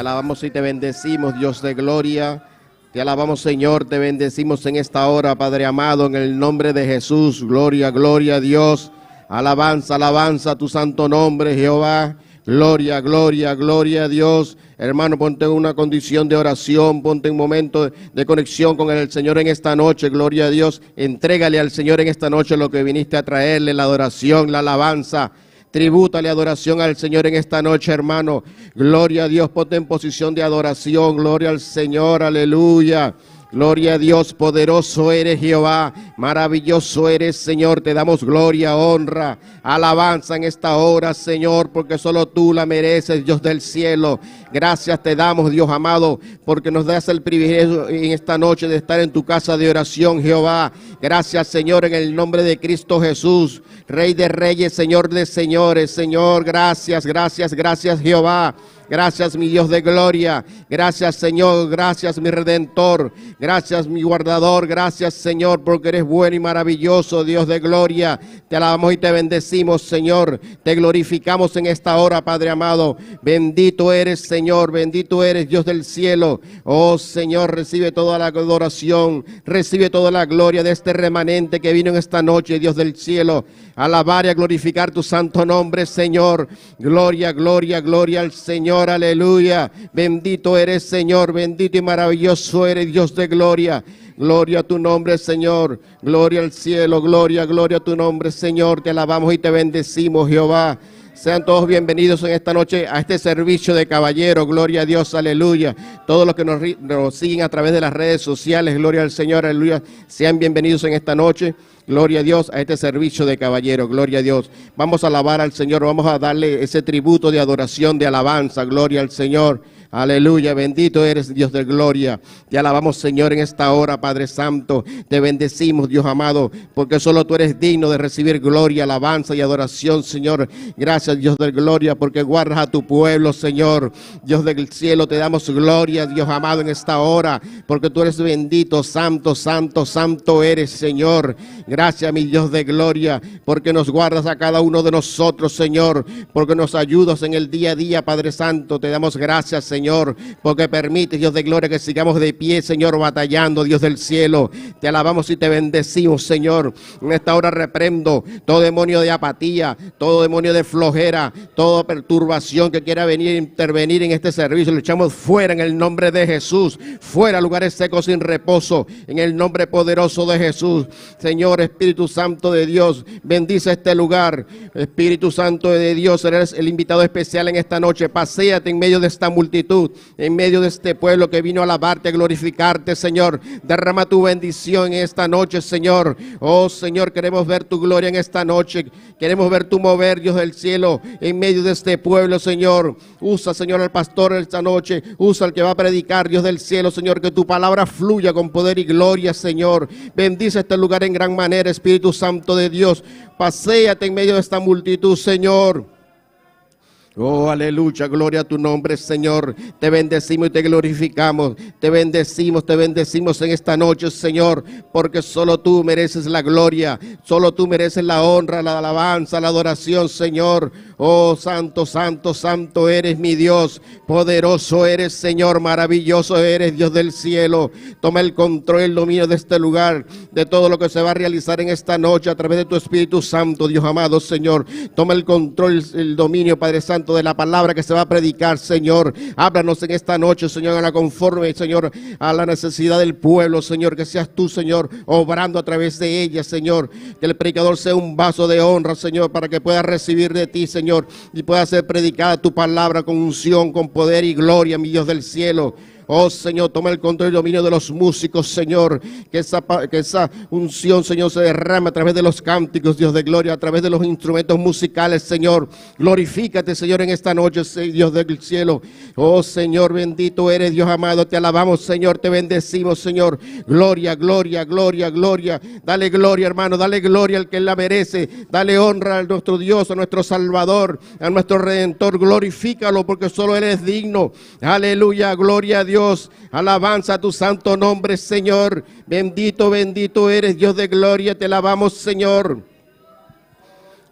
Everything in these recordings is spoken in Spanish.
alabamos y te bendecimos, Dios de gloria. Te alabamos, Señor, te bendecimos en esta hora, Padre amado, en el nombre de Jesús. Gloria, gloria a Dios. Alabanza, alabanza a tu santo nombre, Jehová. Gloria, gloria, gloria a Dios. Hermano, ponte en una condición de oración, ponte en un momento de conexión con el Señor en esta noche. Gloria a Dios. Entrégale al Señor en esta noche lo que viniste a traerle, la adoración, la alabanza. Tribútale adoración al Señor en esta noche, hermano. Gloria a Dios, ponte en posición de adoración. Gloria al Señor, aleluya. Gloria a Dios, poderoso eres Jehová, maravilloso eres Señor, te damos gloria, honra, alabanza en esta hora, Señor, porque solo tú la mereces, Dios del cielo. Gracias te damos, Dios amado, porque nos das el privilegio en esta noche de estar en tu casa de oración, Jehová. Gracias, Señor, en el nombre de Cristo Jesús, Rey de reyes, Señor de señores. Señor, gracias, gracias, gracias, Jehová. Gracias, mi Dios de gloria. Gracias, Señor. Gracias, mi Redentor. Gracias, mi guardador. Gracias, Señor, porque eres bueno y maravilloso, Dios de gloria. Te alabamos y te bendecimos, Señor. Te glorificamos en esta hora, Padre amado. Bendito eres, Señor. Bendito eres, Dios del cielo. Oh, Señor, recibe toda la adoración. Recibe toda la gloria de este remanente que vino en esta noche, Dios del cielo. Alabar y a glorificar tu santo nombre, Señor. Gloria, gloria, gloria al Señor. Aleluya. Bendito eres, Señor. Bendito y maravilloso eres, Dios de gloria. Gloria a tu nombre, Señor. Gloria al cielo. Gloria, gloria a tu nombre, Señor. Te alabamos y te bendecimos, Jehová. Sean todos bienvenidos en esta noche a este servicio de caballero. Gloria a Dios, aleluya. Todos los que nos siguen a través de las redes sociales, gloria al Señor, aleluya. Sean bienvenidos en esta noche. Gloria a Dios a este servicio de caballero, gloria a Dios. Vamos a alabar al Señor, vamos a darle ese tributo de adoración, de alabanza, gloria al Señor. Aleluya, bendito eres, Dios de gloria. Te alabamos, Señor, en esta hora, Padre Santo. Te bendecimos, Dios amado, porque solo tú eres digno de recibir gloria, alabanza y adoración, Señor. Gracias, Dios de gloria, porque guardas a tu pueblo, Señor. Dios del cielo, te damos gloria, Dios amado, en esta hora, porque tú eres bendito, santo, santo, santo eres, Señor. Gracias, mi Dios de gloria, porque nos guardas a cada uno de nosotros, Señor, porque nos ayudas en el día a día, Padre Santo. Te damos gracias, Señor, porque permites, Dios de gloria, que sigamos de pie, Señor, batallando, Dios del cielo. Te alabamos y te bendecimos, Señor. En esta hora reprendo todo demonio de apatía, todo demonio de flojera, toda perturbación que quiera venir a intervenir en este servicio. Lo echamos fuera en el nombre de Jesús. Fuera lugares secos sin reposo, en el nombre poderoso de Jesús. Señor, Espíritu Santo de Dios, bendice este lugar. Espíritu Santo de Dios, eres el invitado especial en esta noche. Paséate en medio de esta multitud, en medio de este pueblo que vino a alabarte, a glorificarte, Señor. Derrama tu bendición en esta noche, Señor. Oh, Señor, queremos ver tu gloria en esta noche. Queremos ver tu mover, Dios del cielo, en medio de este pueblo, Señor. Usa, Señor, al pastor esta noche. Usa al que va a predicar, Dios del cielo, Señor. Que tu palabra fluya con poder y gloria, Señor. Bendice este lugar en gran manera, Espíritu Santo de Dios. Paséate en medio de esta multitud, Señor. Oh, aleluya, gloria a tu nombre, Señor. Te bendecimos y te glorificamos. Te bendecimos en esta noche, Señor, porque solo tú mereces la gloria, solo tú mereces la honra, la alabanza, la adoración, Señor. Oh, santo, santo, santo eres mi Dios. Poderoso eres, Señor, maravilloso eres, Dios del cielo. Toma el control, el dominio de este lugar, de todo lo que se va a realizar en esta noche a través de tu Espíritu Santo, Dios amado, Señor. Toma el control, el dominio, Padre Santo, de la palabra que se va a predicar, Señor. Háblanos en esta noche, Señor, a la conforme, Señor, a la necesidad del pueblo, Señor. Que seas tú, Señor, obrando a través de ella, Señor. Que el predicador sea un vaso de honra, Señor, para que pueda recibir de ti, Señor, y pueda ser predicada tu palabra con unción, con poder y gloria, mi Dios del cielo. Oh, Señor, toma el control y dominio de los músicos, Señor. Que esa unción, Señor, se derrame a través de los cánticos, Dios de gloria, a través de los instrumentos musicales, Señor. Glorifícate, Señor, en esta noche, Dios del cielo. Oh, Señor, bendito eres, Dios amado. Te alabamos, Señor, te bendecimos, Señor. Gloria, gloria, gloria, gloria. Dale gloria, hermano, dale gloria al que la merece. Dale honra a nuestro Dios, a nuestro Salvador, a nuestro Redentor. Glorifícalo porque solo Él es digno. Aleluya, gloria a Dios. Alabanza a tu santo nombre, Señor. Bendito, bendito eres, Dios de gloria. Te alabamos, Señor.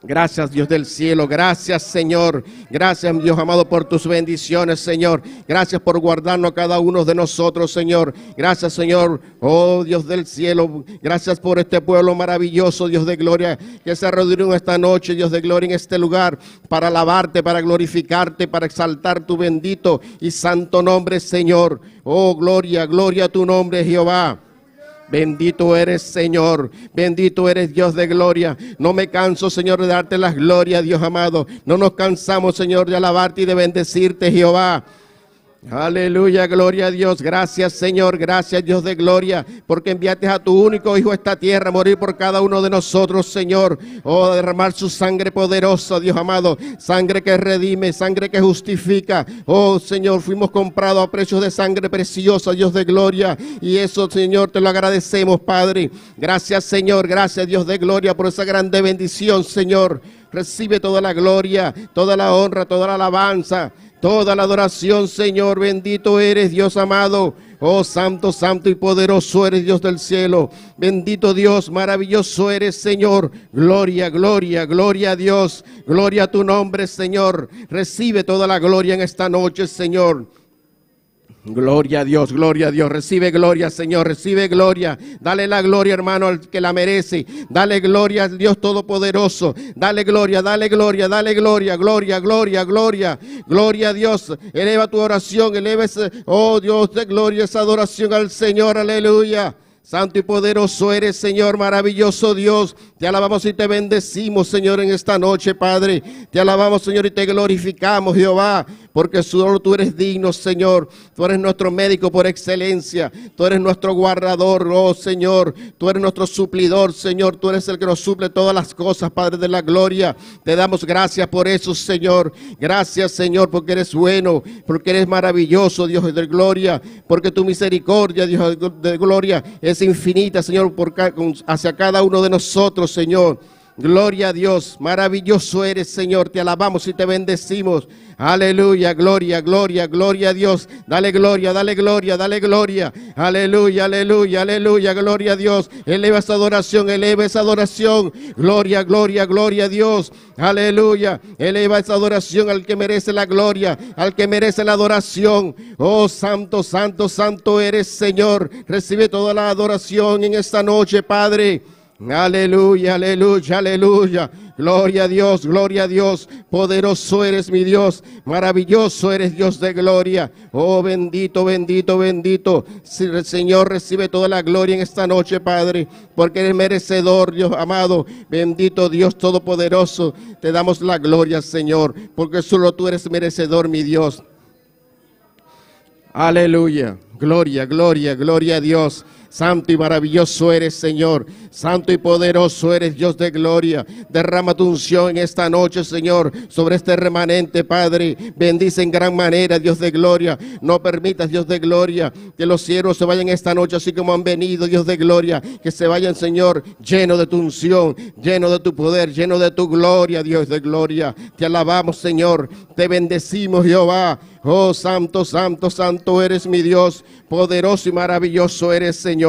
Gracias, Dios del cielo. Gracias, Señor. Gracias, Dios amado, por tus bendiciones, Señor. Gracias por guardarnos a cada uno de nosotros, Señor. Gracias, Señor. Oh, Dios del cielo. Gracias por este pueblo maravilloso, Dios de gloria, que se reunió esta noche, Dios de gloria, en este lugar para alabarte, para glorificarte, para exaltar tu bendito y santo nombre, Señor. Oh, gloria, gloria a tu nombre, Jehová. Bendito eres, Señor, bendito eres, Dios de gloria. No me canso, Señor, de darte las glorias, Dios amado. No nos cansamos, Señor, de alabarte y de bendecirte, Jehová. Aleluya, gloria a Dios. Gracias, Señor, gracias, Dios de gloria, porque enviaste a tu único Hijo a esta tierra a morir por cada uno de nosotros, Señor. Oh, derramar su sangre poderosa, Dios amado, sangre que redime, sangre que justifica. Oh, Señor, fuimos comprados a precios de sangre preciosa, Dios de gloria, y eso, Señor, te lo agradecemos, Padre. Gracias, Señor, gracias, Dios de gloria, por esa grande bendición, Señor. Recibe toda la gloria, toda la honra, toda la alabanza, toda la adoración, Señor. Bendito eres, Dios amado. Oh, santo, santo y poderoso eres, Dios del cielo. Bendito Dios, maravilloso eres, Señor. Gloria, gloria, gloria a Dios. Gloria a tu nombre, Señor. Recibe toda la gloria en esta noche, Señor. Gloria a Dios, recibe gloria, Señor, recibe gloria. Dale la gloria, hermano, al que la merece. Dale gloria al Dios Todopoderoso. Dale gloria, dale gloria, dale gloria, gloria, gloria, gloria. Gloria a Dios. Eleva tu oración, eleva ese, oh Dios de gloria, esa adoración al Señor, aleluya. Santo y poderoso eres, Señor, maravilloso Dios. Te alabamos y te bendecimos, Señor, en esta noche, Padre. Te alabamos, Señor, y te glorificamos, Jehová, porque solo tú eres digno, Señor. Tú eres nuestro médico por excelencia. Tú eres nuestro guardador, oh Señor. Tú eres nuestro suplidor, Señor. Tú eres el que nos suple todas las cosas, Padre de la gloria. Te damos gracias por eso, Señor. Gracias, Señor, porque eres bueno, porque eres maravilloso, Dios de gloria, porque tu misericordia, Dios de gloria, es infinita, Señor, hacia cada uno de nosotros, Señor. Gloria a Dios, maravilloso eres, Señor, te alabamos y te bendecimos. Aleluya, gloria, gloria, gloria a Dios. Dale gloria, dale gloria, dale gloria. Aleluya, aleluya, aleluya, gloria a Dios. Eleva esa adoración, eleva esa adoración. Gloria, gloria, gloria a Dios. Aleluya, eleva esa adoración al que merece la gloria, al que merece la adoración. Oh, santo, santo, santo eres, Señor. Recibe toda la adoración en esta noche, Padre. Aleluya, aleluya, aleluya. Gloria a Dios, gloria a Dios. Poderoso eres mi Dios. Maravilloso eres, Dios de gloria. Oh, bendito, bendito, bendito. Señor, recibe toda la gloria en esta noche, Padre, porque eres merecedor, Dios amado. Bendito Dios todopoderoso. Te damos la gloria, Señor, porque solo tú eres merecedor, mi Dios. Aleluya. Gloria, gloria, gloria a Dios. Santo y maravilloso eres, Señor. Santo y poderoso eres, Dios de gloria. Derrama tu unción en esta noche, Señor, sobre este remanente, Padre. Bendice en gran manera, Dios de gloria. No permitas, Dios de gloria, que los siervos se vayan esta noche así como han venido, Dios de gloria. Que se vayan, Señor, lleno de tu unción, lleno de tu poder, lleno de tu gloria, Dios de gloria. Te alabamos, Señor. Te bendecimos, Jehová. Oh, santo, santo, santo eres mi Dios. Poderoso y maravilloso eres, Señor.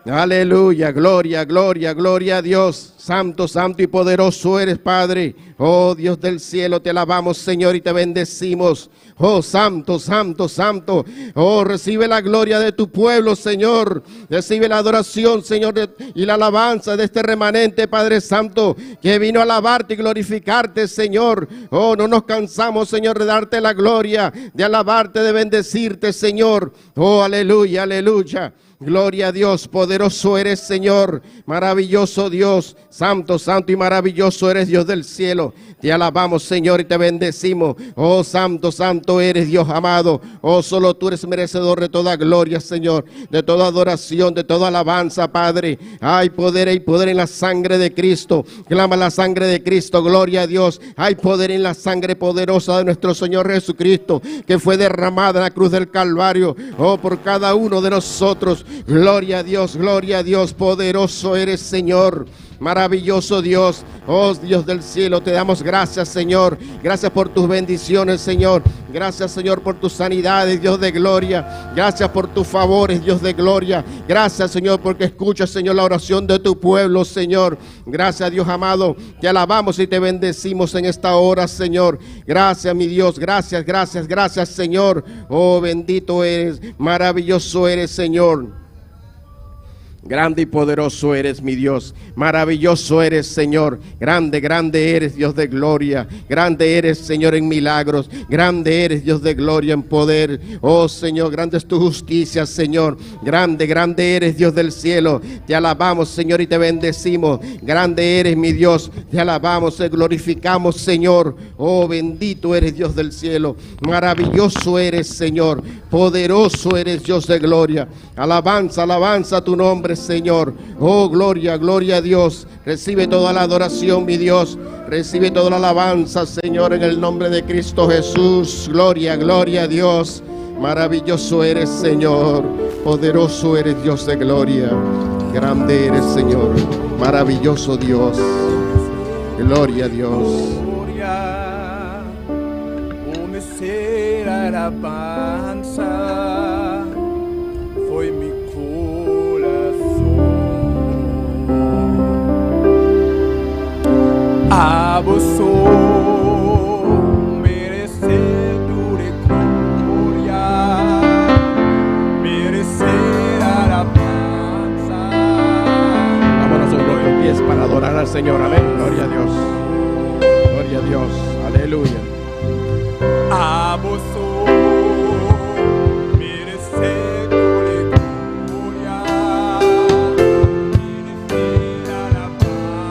Aleluya, gloria, gloria, gloria a Dios. Santo, santo y poderoso eres, Padre. Oh, Dios del cielo, te alabamos, Señor, y te bendecimos. Oh, santo, santo, santo. Oh, recibe la gloria de tu pueblo, Señor. Recibe la adoración, Señor, y la alabanza de este remanente, Padre Santo, que vino a alabarte y glorificarte, Señor. Oh, no nos cansamos, Señor, de darte la gloria, de alabarte, de bendecirte, Señor. Oh, aleluya, aleluya. Gloria a Dios, poderoso eres, Señor, maravilloso Dios, santo, santo y maravilloso eres, Dios del cielo. Te alabamos, Señor, y te bendecimos. Oh, santo, santo eres, Dios amado. Oh, solo tú eres merecedor de toda gloria, Señor, de toda adoración, de toda alabanza, Padre. Hay poder en la sangre de Cristo. Clama la sangre de Cristo, gloria a Dios. Hay poder en la sangre poderosa de nuestro Señor Jesucristo, que fue derramada en la cruz del Calvario. Oh, por cada uno de nosotros. Gloria a Dios, poderoso eres, Señor. Maravilloso Dios, oh Dios del cielo, te damos gracias, Señor. Gracias por tus bendiciones, Señor. Gracias, Señor, por tus sanidades, Dios de gloria. Gracias por tus favores, Dios de gloria. Gracias, Señor, porque escuchas, Señor, la oración de tu pueblo, Señor. Gracias, Dios amado. Te alabamos y te bendecimos en esta hora, Señor. Gracias, mi Dios. Gracias, gracias, gracias, Señor. Oh, bendito eres, maravilloso eres, Señor. Grande y poderoso eres, mi Dios. Maravilloso eres, Señor. Grande, grande eres, Dios de gloria. Grande eres, Señor, en milagros. Grande eres, Dios de gloria, en poder. Oh, Señor, grande es tu justicia, Señor. Grande, grande eres, Dios del cielo. Te alabamos, Señor, y te bendecimos. Grande eres, mi Dios. Te alabamos, te glorificamos, Señor. Oh, bendito eres, Dios del cielo. Maravilloso eres, Señor. Poderoso eres, Dios de gloria. Alabanza, alabanza a tu nombre, Señor. Oh, gloria, gloria a Dios. Recibe toda la adoración, mi Dios. Recibe toda la alabanza, Señor, en el nombre de Cristo Jesús. Gloria, gloria a Dios. Maravilloso eres, Señor. Poderoso eres, Dios de gloria. Grande eres, Señor. Maravilloso Dios. Gloria a Dios. Gloria, come será alabanza, foi mi a vos merecedor de gloria, merecer alabanza. Vámonos sobre nuestros pies para adorar al Señor. Amén. Gloria a Dios. Gloria a Dios. Aleluya. A vos merecedor de gloria, merecer alabanza.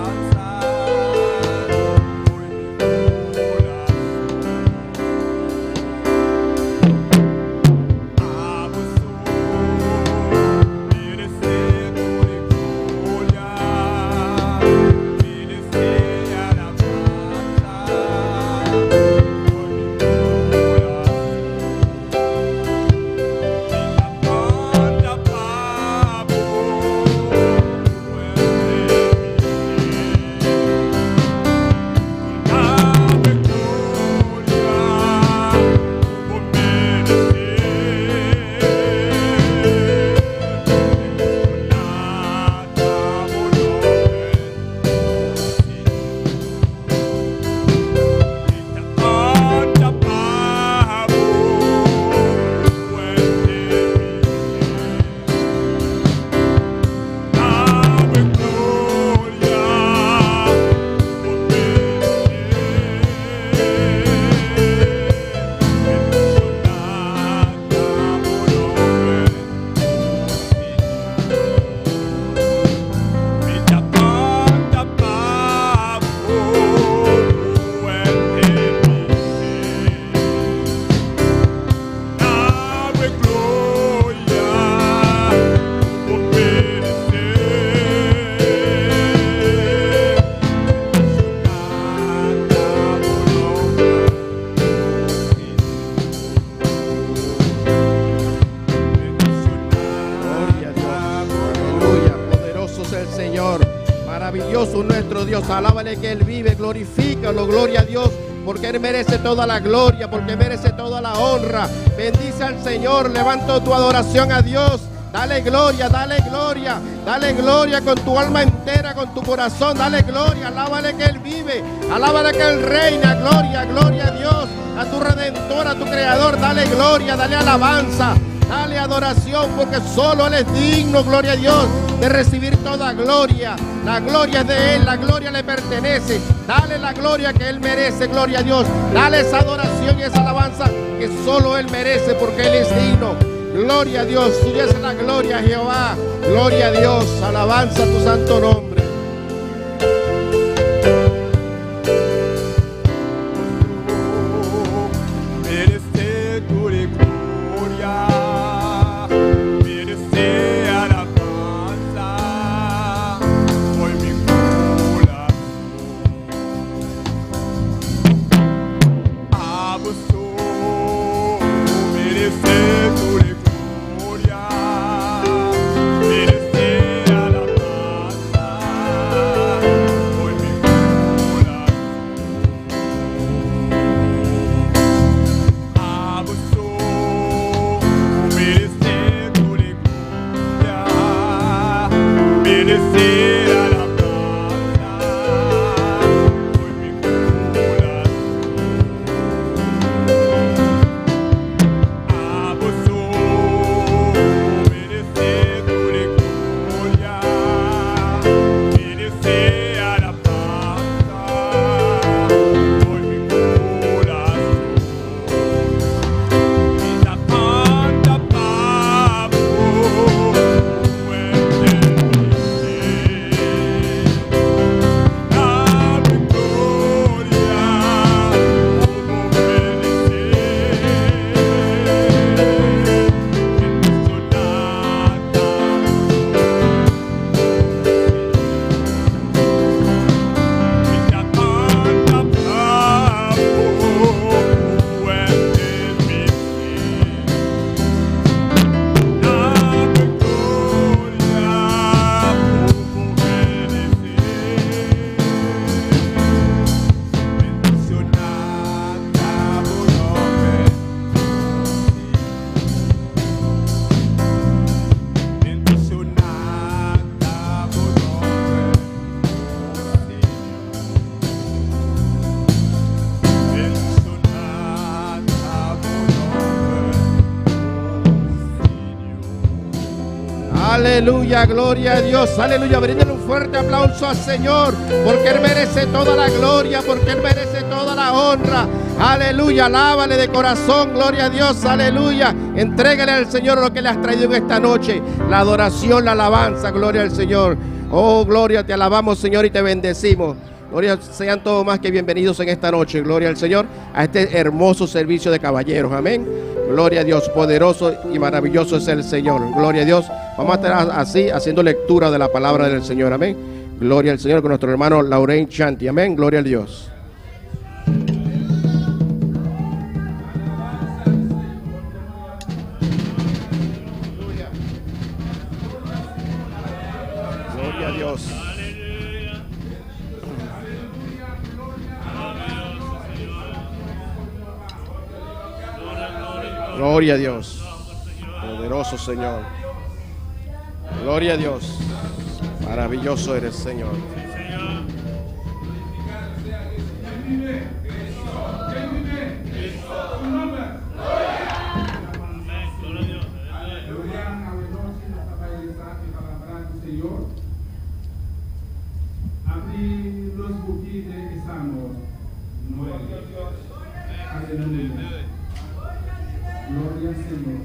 Maravilloso nuestro Dios, alábale que Él vive, glorifícalo, gloria a Dios, porque Él merece toda la gloria, porque merece toda la honra. Bendice al Señor, levanta tu adoración a Dios, dale gloria, dale gloria con tu alma entera, con tu corazón, dale gloria, alábale que Él vive, alábale que Él reina, gloria, gloria a Dios, a tu Redentor, a tu Creador, dale gloria, dale alabanza. Dale adoración porque solo Él es digno, gloria a Dios, de recibir toda gloria. La gloria es de Él, la gloria le pertenece. Dale la gloria que Él merece, gloria a Dios. Dale esa adoración y esa alabanza que solo Él merece porque Él es digno. Gloria a Dios, suya es la gloria, Jehová. Gloria a Dios, alabanza a tu santo nombre. Merecer alabanza. Aleluya, gloria a Dios, aleluya. Bríndale un fuerte aplauso al Señor, porque Él merece toda la gloria, porque Él merece toda la honra. Aleluya, alábale de corazón, gloria a Dios, aleluya. Entrégale al Señor lo que le has traído en esta noche, la adoración, la alabanza, gloria al Señor. Oh, gloria, te alabamos, Señor, y te bendecimos. Gloria, sean todos más que bienvenidos en esta noche, gloria al Señor, a este hermoso servicio de caballeros, amén. Gloria a Dios, poderoso y maravilloso es el Señor, gloria a Dios. Vamos a estar así, haciendo lectura de la palabra del Señor, amén. Gloria al Señor con nuestro hermano Lauren Chanti, amén, gloria a Dios. Gloria a Dios. Gloria a Dios, poderoso Señor. Gloria a Dios, maravilloso eres, Señor. Abrir los buquines estamos. Gloria al Señor.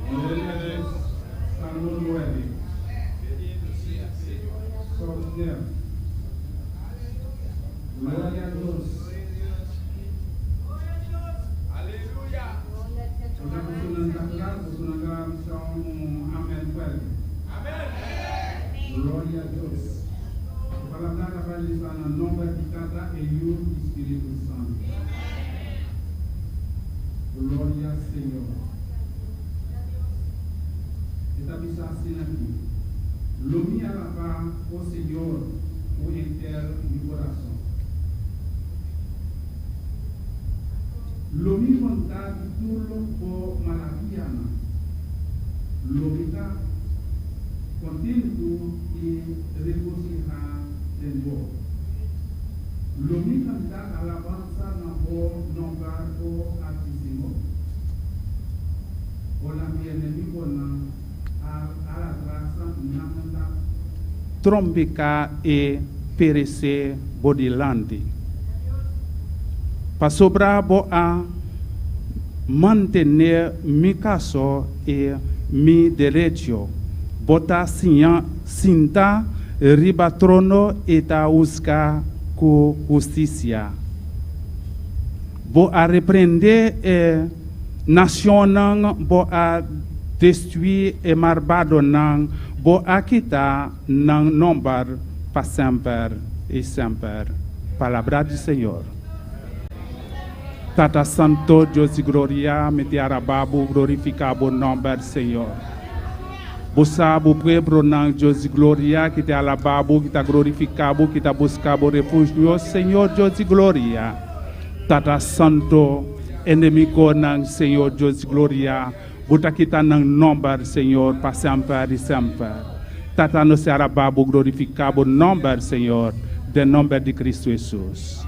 Gloria a Dios. Salmo 9. Gloria a Dios. Aleluya. Gloria a Dios. A palavra vai estar no nome de cada e Espírito Santo. Glória ao Senhor. Está bisa assim aqui. Lumi alabar o Senhor, o inteiro de coração. Lumi vontade tudo o maravilhana. Lumi tá contento e regocijar en vos. Lumi cantar alabanza na voz nombrar o altísimo. O la mi enemigo na a la traza namanta trombica e perecer bodilante. Para sobrar bo a mantener mi caso e mi derecho. Bota cinta riba trono eta busca com justiça. Bo a repreender nação bo a destruir e marbado nang bo a quitar nang nombar para sempre e sempre. Palavra do Senhor. Tata Santo, Deus e Gloria, metiarababu, glorificar o nome do Senhor. Buscabo pueblo nang Deus e Gloria, que te alababo, que te glorificabo, que te buscabo refúgio, Senhor Deus e Gloria. Tata Santo, inimigo nang Senhor Deus e Gloria, buta kita nang nome do Senhor, para sempre e sempre. Tata nos alababo, glorificabo o nome do Senhor, de nome de Cristo Jesus.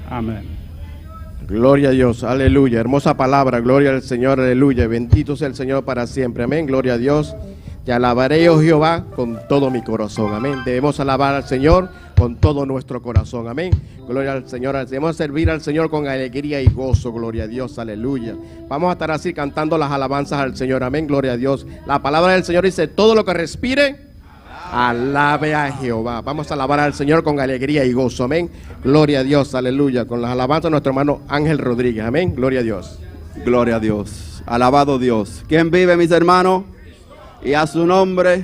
Amén. Gloria a Dios, aleluya, hermosa palabra, gloria al Señor, aleluya, bendito sea el Señor para siempre, amén, gloria a Dios. Te alabaré, oh Jehová, con todo mi corazón, amén. Debemos alabar al Señor con todo nuestro corazón, amén. Gloria al Señor, debemos servir al Señor con alegría y gozo, gloria a Dios, aleluya. Vamos a estar así cantando las alabanzas al Señor, amén, gloria a Dios. La palabra del Señor dice, todo lo que respire, alabe a Jehová. Vamos a alabar al Señor con alegría y gozo, amén. Gloria a Dios, aleluya. Con las alabanzas de nuestro hermano Ángel Rodríguez, amén. Gloria a Dios. Gloria a Dios. Alabado Dios. ¿Quién vive, mis hermanos? Y a su nombre,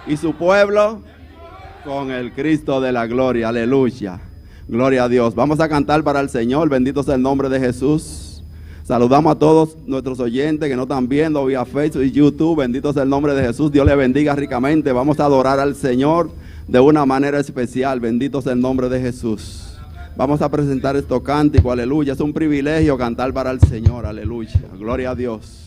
y su pueblo, con el Cristo de la gloria. Aleluya. Gloria a Dios. Vamos a cantar para el Señor. Bendito sea el nombre de Jesús. Saludamos a todos nuestros oyentes que nos están viendo vía Facebook y YouTube. Bendito sea el nombre de Jesús. Dios les bendiga ricamente. Vamos a adorar al Señor de una manera especial. Bendito sea el nombre de Jesús. Vamos a presentar estos cánticos. Aleluya. Es un privilegio cantar para el Señor. Aleluya. Gloria a Dios.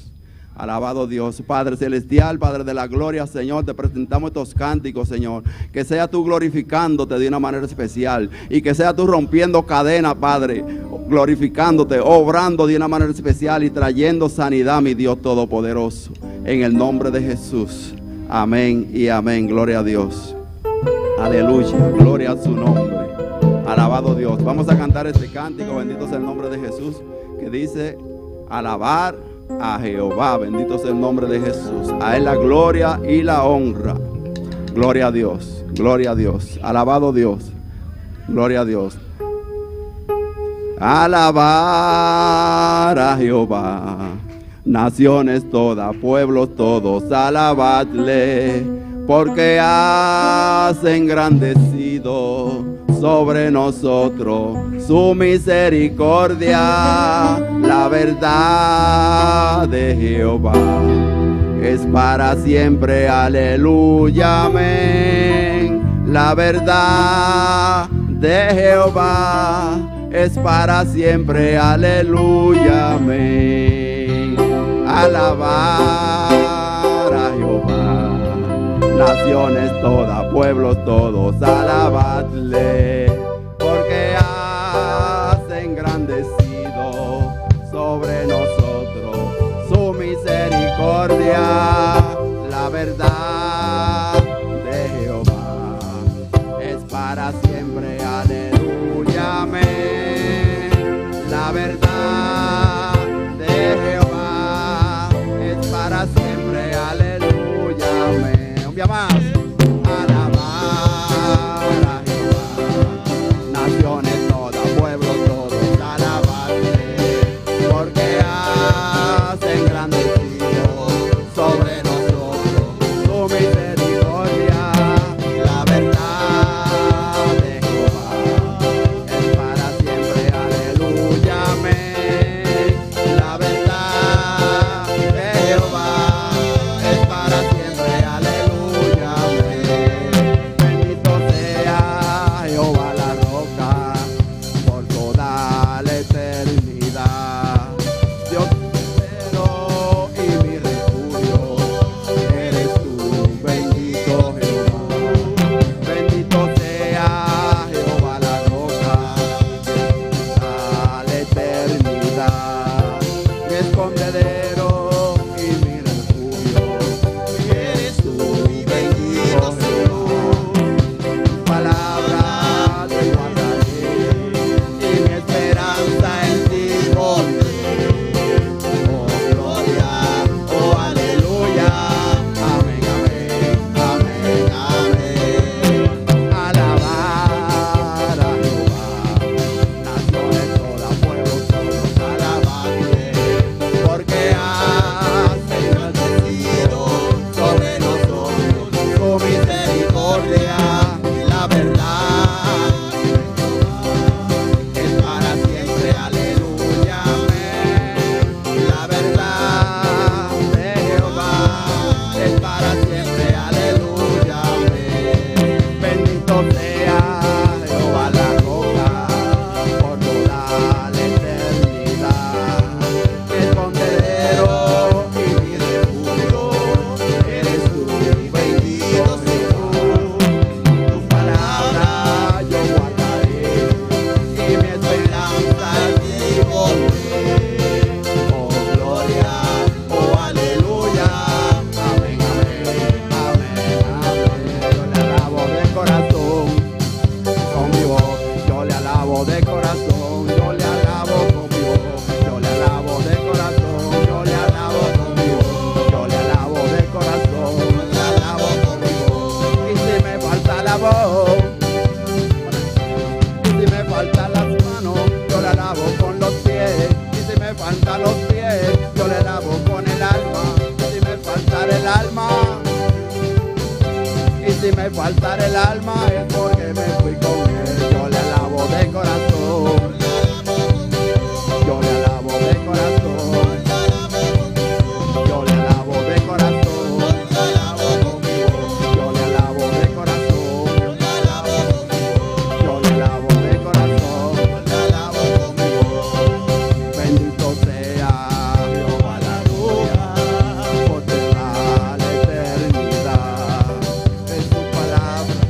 Alabado Dios, Padre Celestial, Padre de la Gloria, Señor, te presentamos estos cánticos, Señor. Que sea tú glorificándote de una manera especial y que sea tú rompiendo cadenas, Padre. glorificándote, obrando de una manera especial y trayendo sanidad, mi Dios Todopoderoso. En el nombre de Jesús. Amén y amén. Gloria a Dios. Aleluya. Gloria a su nombre. Alabado Dios. Vamos a cantar este cántico. Bendito sea el nombre de Jesús. Que dice: alabar a Jehová. Bendito sea el nombre de Jesús. A Él la gloria y la honra. Gloria a Dios. Gloria a Dios. Alabado Dios. Gloria a Dios. Alabar a Jehová, naciones todas, pueblos todos, alabadle, porque has engrandecido sobre nosotros su misericordia. La verdad de Jehová es para siempre, aleluya, amén. La verdad de Jehová es para siempre, aleluya, amén. Alabar a Jehová, naciones todas, pueblos todos, alabadle, porque has engrandecido sobre nosotros su misericordia. La verdad de Jehová es para siempre, aleluya, amén. La verdad de Jehová es para siempre, aleluya, amén. Un día más. Alabar a Jehová, naciones todas, pueblos todos, alabadle, porque has engrandecido sobre nosotros su misericordia. La verdad de Jehová es para siempre, aleluya, amén. La verdad de Jehová es para siempre, aleluya, amén. Bendito sea Jehová la roca por toda la eternidad. Dios mío y mi refugio, eres tú, bendito Jehová. Bendito sea Jehová la roca a la eternidad. Mi escondedero y mi refugio, eres tú, bendito Jehová. Tu palabra te guardaré y mi esperanza en ti pondré. Oh gloria, oh aleluya, amén, amén, amén, amén. Alabar a Jehová, naciones todas, pueblos todos, alabadle, porque has engrandecido sobre nosotros su misericordia. La verdad es para siempre, aleluya, amén. La verdad de Jehová es para siempre, aleluya, amén. Bendito sea Jehová la roca por toda la eternidad. Mi escondedero y mi refugio, eres tú, bendito Jesús. Tu palabra yo guardaré y mi esperanza en ti pondré. Oh gloria, oh aleluya, amén, amén, amén, amén. Yo le alabo de corazón con mi voz, yo le alabo de corazón, yo le alabo con mi voz, yo le alabo de corazón, yo le alabo con mi voz, yo le alabo de corazón, yo le alabo con mi voz. Y si me falta la voz, y si me faltan las manos, yo le alabo con los pies. Y si me faltan los pies, yo le alabo con el alma. Y si me faltara el alma, y si me faltara el alma, es porque me fui con él. Yo le alabo de corazón, yo le alabo de corazón, yo le alabo de corazón, yo le alabo de corazón, yo le alabo de corazón. Bendito sea Jehová la roca por toda la eternidad. Es su palabra.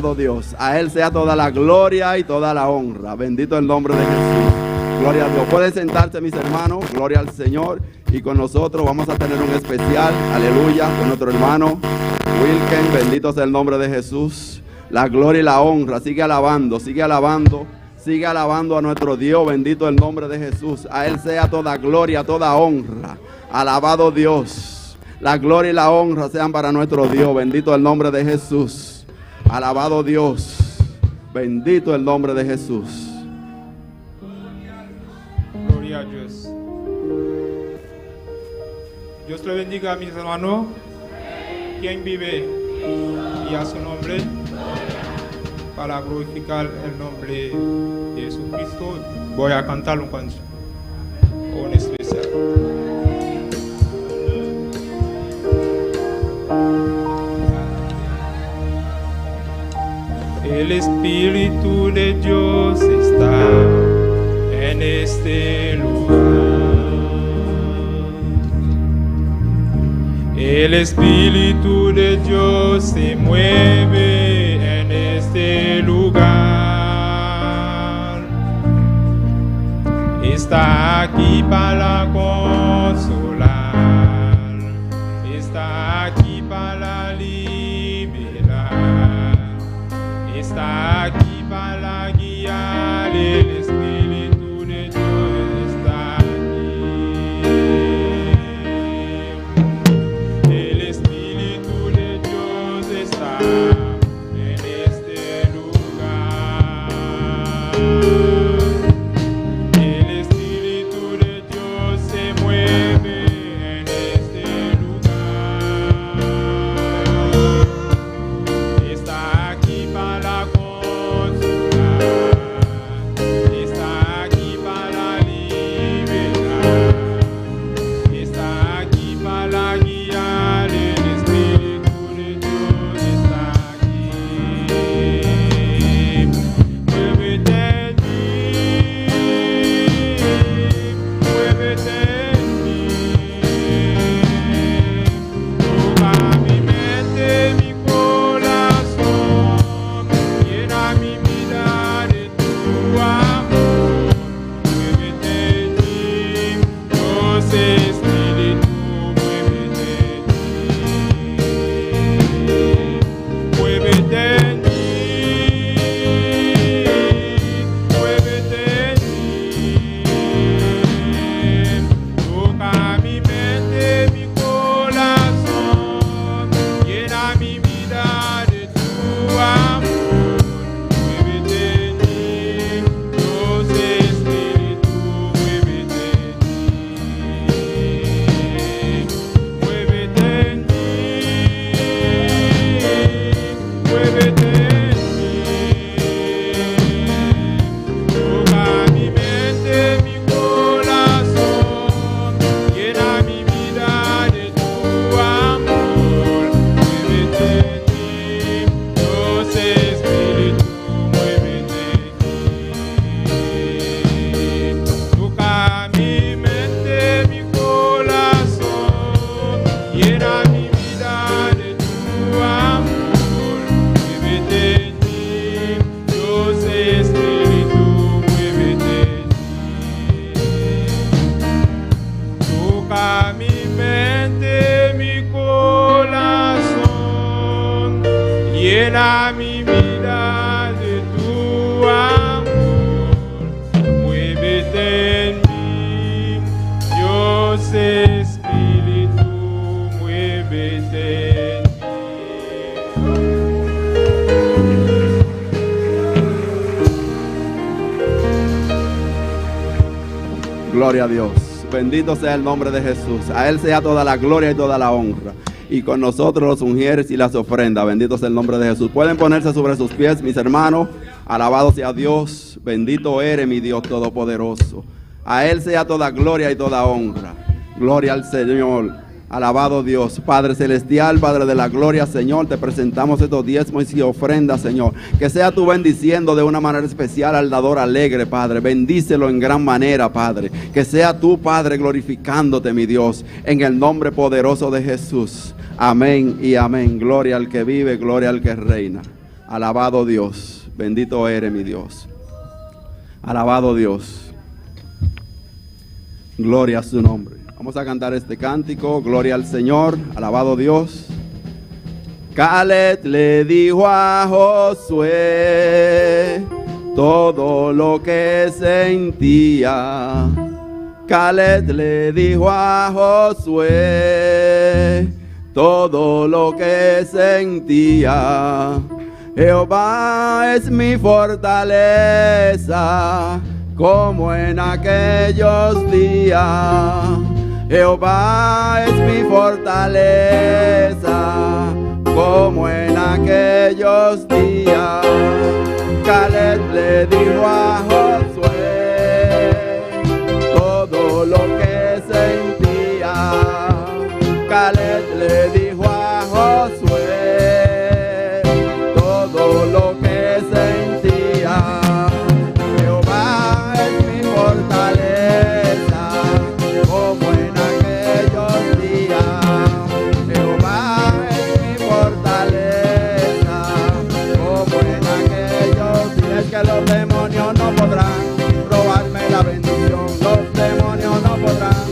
Alabado Dios. A Él sea toda la gloria y toda la honra. Bendito el nombre de Jesús. Gloria a Dios. Pueden sentarse, mis hermanos. Gloria al Señor. Y con nosotros vamos a tener un especial. Aleluya. Con nuestro hermano Wilken. Bendito sea el nombre de Jesús. La gloria y la honra. Sigue alabando. Sigue alabando. Sigue alabando a nuestro Dios. Bendito el nombre de Jesús. A Él sea toda gloria, toda honra. Alabado Dios. La gloria y la honra sean para nuestro Dios. Bendito el nombre de Jesús. Alabado Dios. Bendito el nombre de Jesús. Gloria a Dios. Dios le bendiga a mis hermanos. Quien vive y a su nombre para glorificar el nombre de Jesucristo. Voy a cantar un canción en especial. El Espíritu de Dios está en este lugar. El Espíritu de Dios se mueve en este lugar. Está aquí para consolar. Está aquí para liberar. Está aquí para guiar. El Espíritu de Dios está aquí. El Espíritu de Dios está en este lugar. El Espíritu de Dios se mueve en este lugar. Está aquí para consolar, está aquí para liberar, está aquí para guiar. El Espíritu de Dios está aquí. Muévete en mí, muévete en mí. Toca mi mente, mi corazón, llena mi vida de tu amor. Muévete en mí, Dios Espíritu, muévete en mí. Muévete en mí, muévete en mí. Toca mi mente, mi corazón, llena mi vida de tu amor. Muévete en mí, Dios Espíritu, muévete en mí. Muévete en mí, muévete en mí. Toca mi mente, mi corazón, llena mi vida de tu amor. Muévete en mí, Dios Espíritu, muévete en mí. Toca mi mente, mi corazón, llena mi vida de tu amor. Muévete en mí, Dios Espíritu, muévete en mí. Toca mi mente, mi corazón, llena mi vida de tu amor. Muévete en mí, Dios Espíritu, muévete en Gloria a Dios. Bendito sea el nombre de Jesús. A Él sea toda la gloria y toda la honra. Y con nosotros los ungieres y las ofrendas. Bendito sea el nombre de Jesús. Pueden ponerse sobre sus pies, mis hermanos. Alabado sea Dios. Bendito eres, mi Dios todopoderoso. A Él sea toda gloria y toda honra. Gloria al Señor. Alabado Dios, Padre celestial, Padre de la gloria, Señor, te presentamos estos diezmos y ofrendas, Señor. Que sea tú bendiciendo de una manera especial al dador alegre, Padre. Bendícelo en gran manera, Padre. Que sea tú, Padre, glorificándote, mi Dios, en el nombre poderoso de Jesús. Amén y amén. Gloria al que vive, gloria al que reina. Alabado Dios. Bendito eres mi Dios. Alabado Dios. Gloria a su nombre. Vamos a cantar este cántico. Gloria al Señor. Alabado Dios. Caleb le dijo a Josué todo lo que sentía. Caleb le dijo a Josué todo lo que sentía. Jehová es mi fortaleza, como en aquellos días. Jehová es mi fortaleza, como en aquellos días. Caleb le dijo a Josué todo lo que sentía. Caleb le dijo a Josué todo lo que sentía. Jehová es mi fortaleza, como en aquellos días. Jehová es mi fortaleza, como en aquellos días. Que los demonios no podrán robarme la bendición. Los demonios no podrán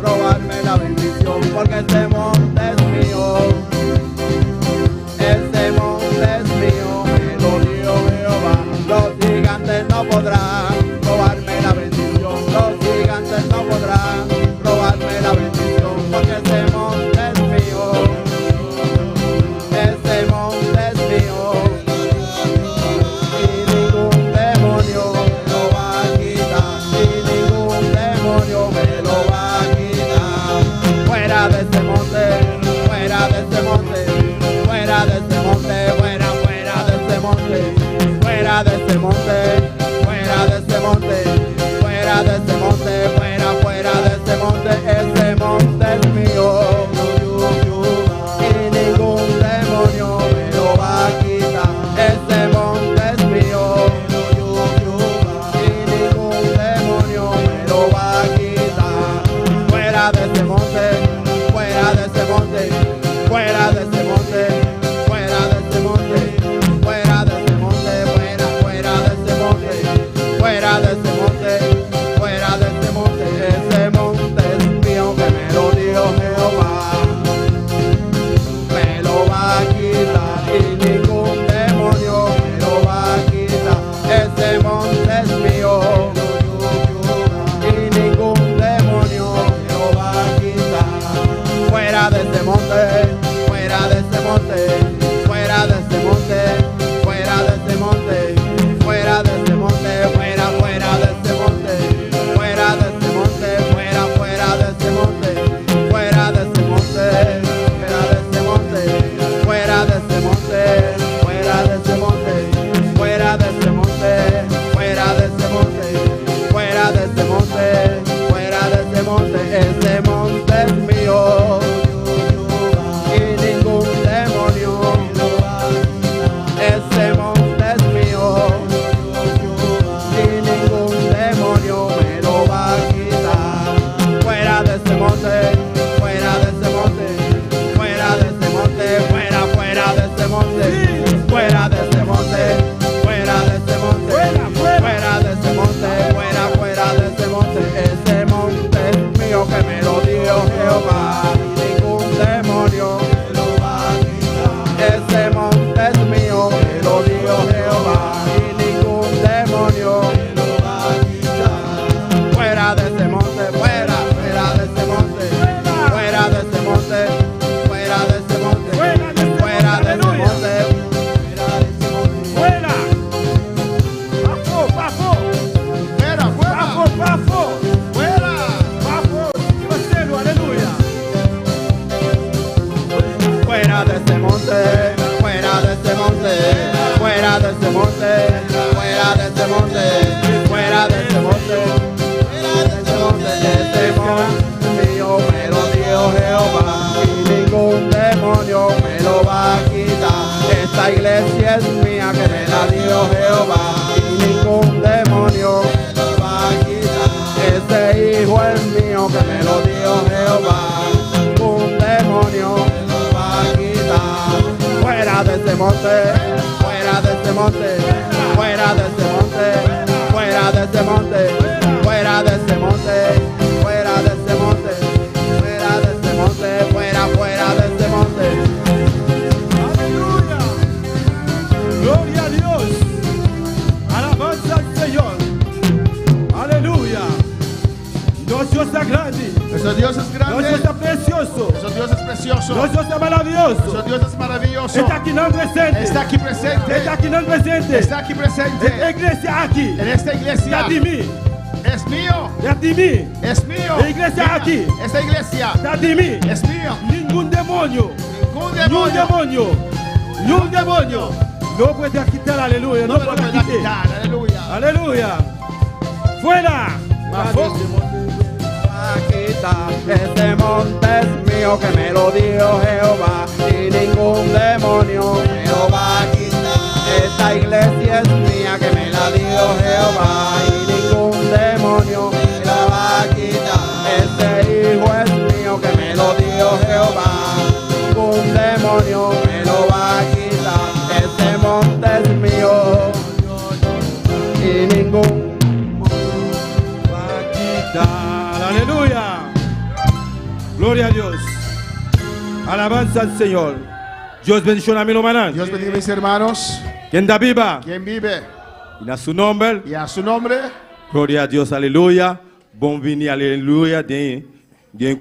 robarme la bendición, porque este monte es mío. Este monte es mío, me lo dio Jehová. Los gigantes no podrán robarme la bendición. Los gigantes no podrán robarme la bendición, porque este monte es mío. Este monte es mío. Y ningún demonio me lo va a quitar. Y ningún demonio me lo va a quitar. Fuera de este monte, fuera de este monte, fuera de este monte, fuera de este monte, fuera de este monte, fuera de este monte, fuera de este monte, fuera de este monte. Este monte es mío. Y ningún demonio me lo va a quitar. Este monte es mío. Y ningún demonio me lo va a quitar. Fuera de este monte, fuera de este monte, fuera de este monte, fuera de este monte, fuera de este monte, fuera de este monte, fuera de este monte, fuera de este monte. Este monte es mío, que me lo dio Jehová. Me lo va a quitar y ningún demonio me lo va a quitar. Este monte es mío y ningún demonio me lo va a quitar. Fuera de este monte, fuera de este monte, fuera de este monte, fuera de este monte, fuera de este monte, fuera de este monte, fuera de este monte, fuera de este monte, fuera de este monte, fuera de este monte, fuera de este monte, fuera de este monte, fuera de este monte, fuera de este monte, fuera de este monte. Este monte es mío y ningún demonio. Este monte es mío y ningún demonio me lo va a quitar. Fuera de este monte, fuera de este monte, fuera de este monte, fuera de este monte, fuera de este monte, fuera de este monte, fuera de este monte, fuera de este monte. Este monte es mío, que me lo dio Jehová. Y ningún demonio me lo va a quitar. Este monte es mío, me lo dio Jehová. Y ningún demonio me lo va a quitar. Fuera de este monte, fuera de este monte, fuera de este monte, fuera de este monte, fuera de este monte, fuera de este monte, fuera. Bafo, fuera, bafo, fuera, bafo, aleluya. Fuera de este monte, fuera de este monte, fuera de este monte, fuera de este monte, fuera de este monte, fuera de este monte. Este monte mío, me lo dio Jehová, y ningún demonio me lo va a quitar. Esta iglesia es mía, que me la dio Jehová, y ningún demonio me lo va a quitar. Este hijo es mío, que me lo dio Jehová, ningún demonio me lo va a quitar. Fuera de este monte, fuera de fuera de este monte, fuera de este monte, fuera de este monte, fuera de este monte, fuera de este monte, fuera, fuera de este monte. Aleluya. Gloria a Dios. Alabanza al Señor. Aleluya. Nuestro Dios está grande. Nuestro Dios es Nuestro grande. Dios está precioso. Nuestro Dios es precioso. Nuestro Dios está maravilloso. Nuestro Dios es maravilloso. Está aquí no presente. Está aquí presente. Está aquí no presente. Está aquí presente. La iglesia aquí. En esta iglesia. Está de mí. Es mío. Está de mí. Es mío. La iglesia Mira, aquí. Esta iglesia Está de mí. es mío. Ningún demonio. Ningún Ni un demonio. demonio. Ni un demonio. No puede quitar, aleluya. No No me lo puede puede quitar. quitar. Aleluya. Aleluya. Fuera. Quita, este monte es mío, que me lo dio Jehová, y ningún demonio me lo va a quitar. Esta iglesia es mía, que me la dio Jehová, y ningún demonio me la va a quitar. Este hijo es mío, que me lo dio Jehová, ningún demonio me lo va a quitar. Este monte es mío, y ningún Aleluya. Gloria a Dios. Alabanza al Señor. Dios bendiga a mi hermano. Dios bendiga a mis hermanos. Quien da viva. Quien vive Y a su nombre. y a su nombre. Gloria a Dios. Aleluya. Bienvenido. Aleluya. De un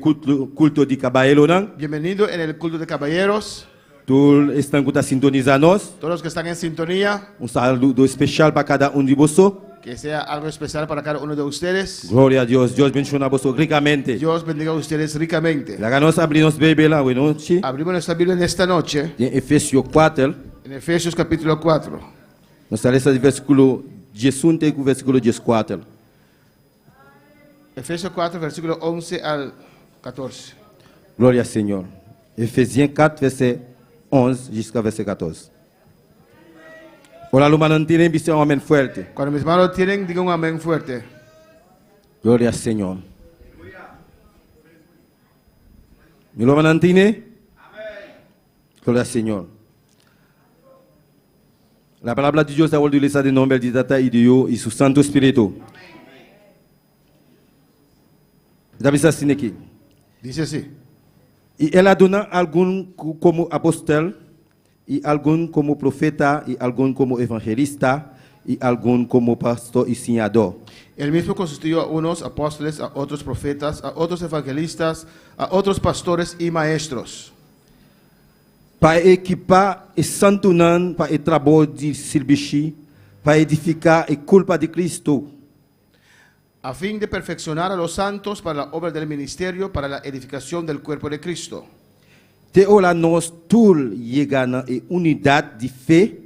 culto de caballero. Bienvenido en el culto de caballeros. Todos están sintonizando. Todos los que están en sintonía. Saludo especial para cada uno de vosotros. Que sea algo especial para cada uno de ustedes. Gloria a Dios. Dios bendiga a vosotros ricamente. Dios bendiga a ustedes ricamente. La ganos abrimos Biblia la noche. Abrimos nuestra Biblia en esta noche. En Efesios 4. En Efesios capítulo 4. Nos sale ese versículo 11 y versículo 14. Efesios 4, versículo 11 al 14. Gloria al Señor. Efesios 4, verset 11 jusqu'à verset 14. Hola, los hermanos tienen visión, amén fuerte. Cuando mis manos tienen, digan un amén fuerte. Gloria al Señor. ¿Mi hermano tiene? Gloria al Señor. La palabra de Dios está utilizada de nombre de Tata y de Dios y su Santo Espíritu. David así aquí. Dice así. Y él ha donado algún como apóstol, y algún como profeta, y algún como evangelista, y algún como pastor y enseñador. Él mismo constituyó a unos apóstoles, a otros profetas, a otros evangelistas, a otros pastores y maestros. Para equipar e santunan para el trabajo de servicio, para edificar el culpa de Cristo. A fin de perfeccionar a los santos para la obra del ministerio, para la edificación del cuerpo de Cristo. Te ola nos todos llegan a unidad de fe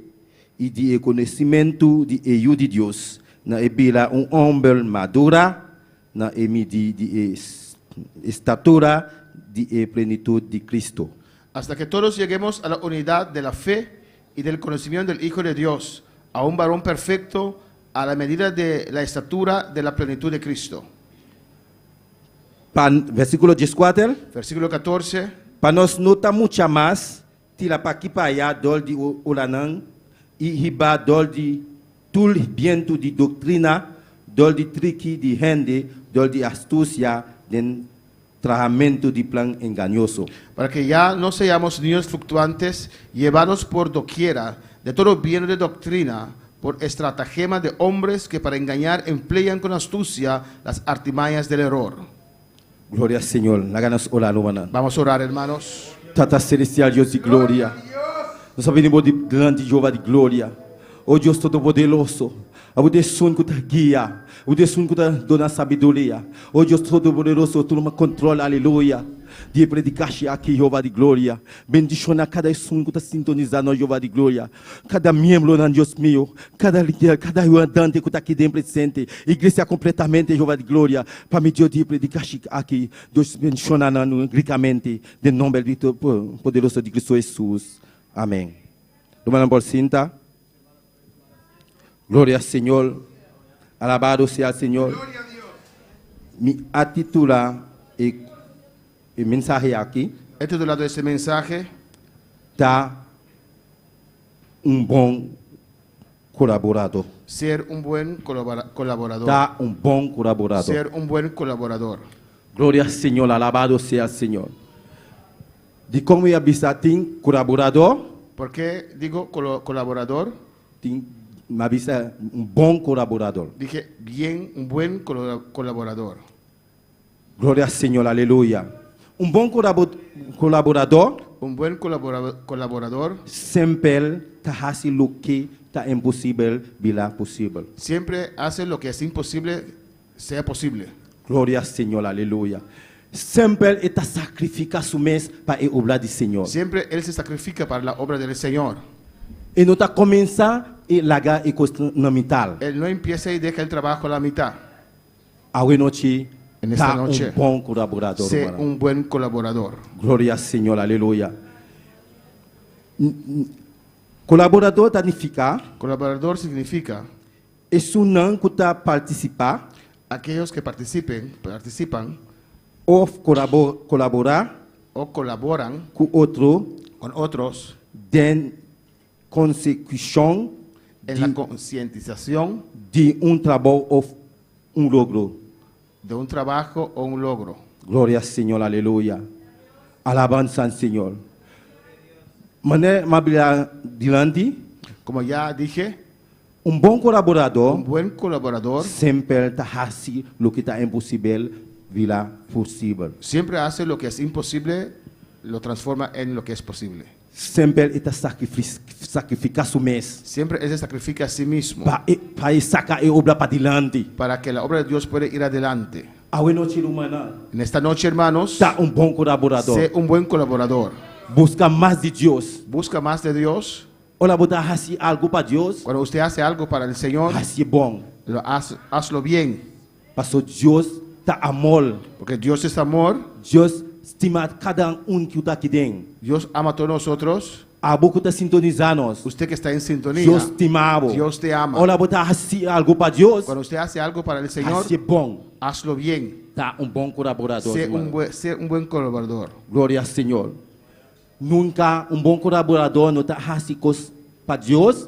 y de conocimiento de ello de Dios. Na ebila hombre madura, na de estatura de plenitud de Cristo. Hasta que todos lleguemos a la unidad de la fe y del conocimiento del Hijo de Dios, a un varón perfecto, a la medida de la estatura de la plenitud de Cristo. Versículo 14. Versículo 14. Para nos nota mucha más, tira pa aqui pa allá, dol de olanan, y riba dol de todo viento de doctrina, dol de triqui de gente, dol de astucia, de trajamento de plan engañoso. Para que ya no seamos niños fluctuantes, llevados por doquiera, de todo viento de doctrina, por estratagema de hombres que para engañar emplean con astucia las artimañas del error. Gloria al Señor. La ganas orar, hermano. Vamos a orar, hermanos. Tata celestial, Dios de gloria. Nós venimos de grande Jeová de glória. Oh Deus Todo-Poderoso. O Deus Son que te guia. O Deus Son que te dona sabedoria. Oh Deus Todo-Poderoso, tu toma controle, aleluia. De predicar aqui, Jeová de glória. Bendiciona cada som que está sintonizado, Jeová de glória. Cada membro, Deus meu. Cada líder, cada andante que está aqui dentro presente. Igreja completamente, Jeová de glória. Para me Deus de predicar aqui. Deus bendiciona ricamente. De nome do poderoso de Cristo Jesus. Amém. Hermano por cinta. Gloria al Señor. Alabado sea el Señor. Mi atitula el mensaje aquí El titulado de este mensaje está un buen colaborador. Ser un buen colaborador. Tá um bom colaborador. Ser un buen colaborador. Glória ao Senhor, alabado seja o Senhor. De como ia avisar, tem colaborador, ¿Por qué digo colaborador? tem uma avisa um bom colaborador. Dije bien, un buen colaborador. Glória ao Senhor, aleluia. Um bom colaborador Un buen colaborador sempre está fazendo o que está impossível, virá possível. siempre hace lo que es imposible sea posible. Glória ao Senhor, aleluia. Sempre está sacrificando su mês para a obra do Senhor. Siempre Él se sacrifica para la obra del Señor. E não está começando a largar a questão na mitad. Él no empieza y deja el trabajo a la mitad. A noite En esta está noche, bom colaborador. Sé hermano. un buen colaborador. Glória ao Senhor, aleluia. Colaborador significa Colaborador significa é um que está participar aquellos que participan ou colaborar o colaboran com outro con otros em consecução en la concientización de trabalho ou logro. de un trabajo o un logro. Glória ao Senhor, aleluia. Alabança ao Senhor. Mané mabila dilante, Como ya dije, bom colaborador un buen colaborador sempre está fazendo o que está impossível virá possível. siempre hace lo que es imposible, lo transforma en lo que es posible. Sempre está sacrificar su mês Siempre Él se sacrifica a sí mismo para sacar a obra para dilante. para que la obra de Dios pueda ir adelante. A noite humana En esta noche, hermanos, está bom colaborador. sé un buen colaborador. Busca mais de Deus. Busca más de Dios. Olha, botar fazer algo para Deus, Cuando usted hace algo para el Señor, fazer bom. hazlo bien, Pastor Deus está amor. porque Dios es amor. Deus estima cada que está aqui dentro. Dios ama a todos nosotros. A boca está sintonizando. Usted que está en sintonía, Deus te ama. Dios te ama. Olha, botar fazer algo para Deus, Cuando usted hace algo para el Señor, fazer bom. hazlo bien. Está bom colaborador. Sé Irmão. un buen colaborador. Glória ao Senhor. Nunca bom colaborador não está fazendo coisas para Deus,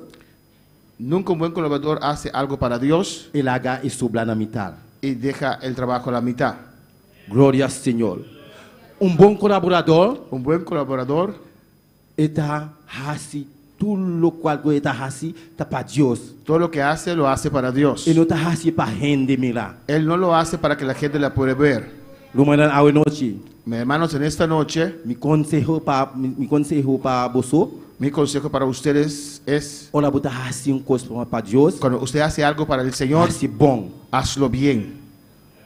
Nunca un buen colaborador hace algo para Dios ele haga e sobra na mitad. y deja el trabajo a la mitad. Glória ao Senhor. Bom colaborador Un buen colaborador está fazendo tudo o qual ele está fazendo está para Deus. todo lo que hace lo hace para Dios. Ele não está fazendo para gente mirar. Él no lo hace para que la gente la pueda ver. Lumanan a noite. Mis hermanos, en esta noche, Mi consejo para você, mi consejo para ustedes es, olha, botar assim coisa para Deus, cuando usted hace algo para el Señor, assim bom. hazlo bien.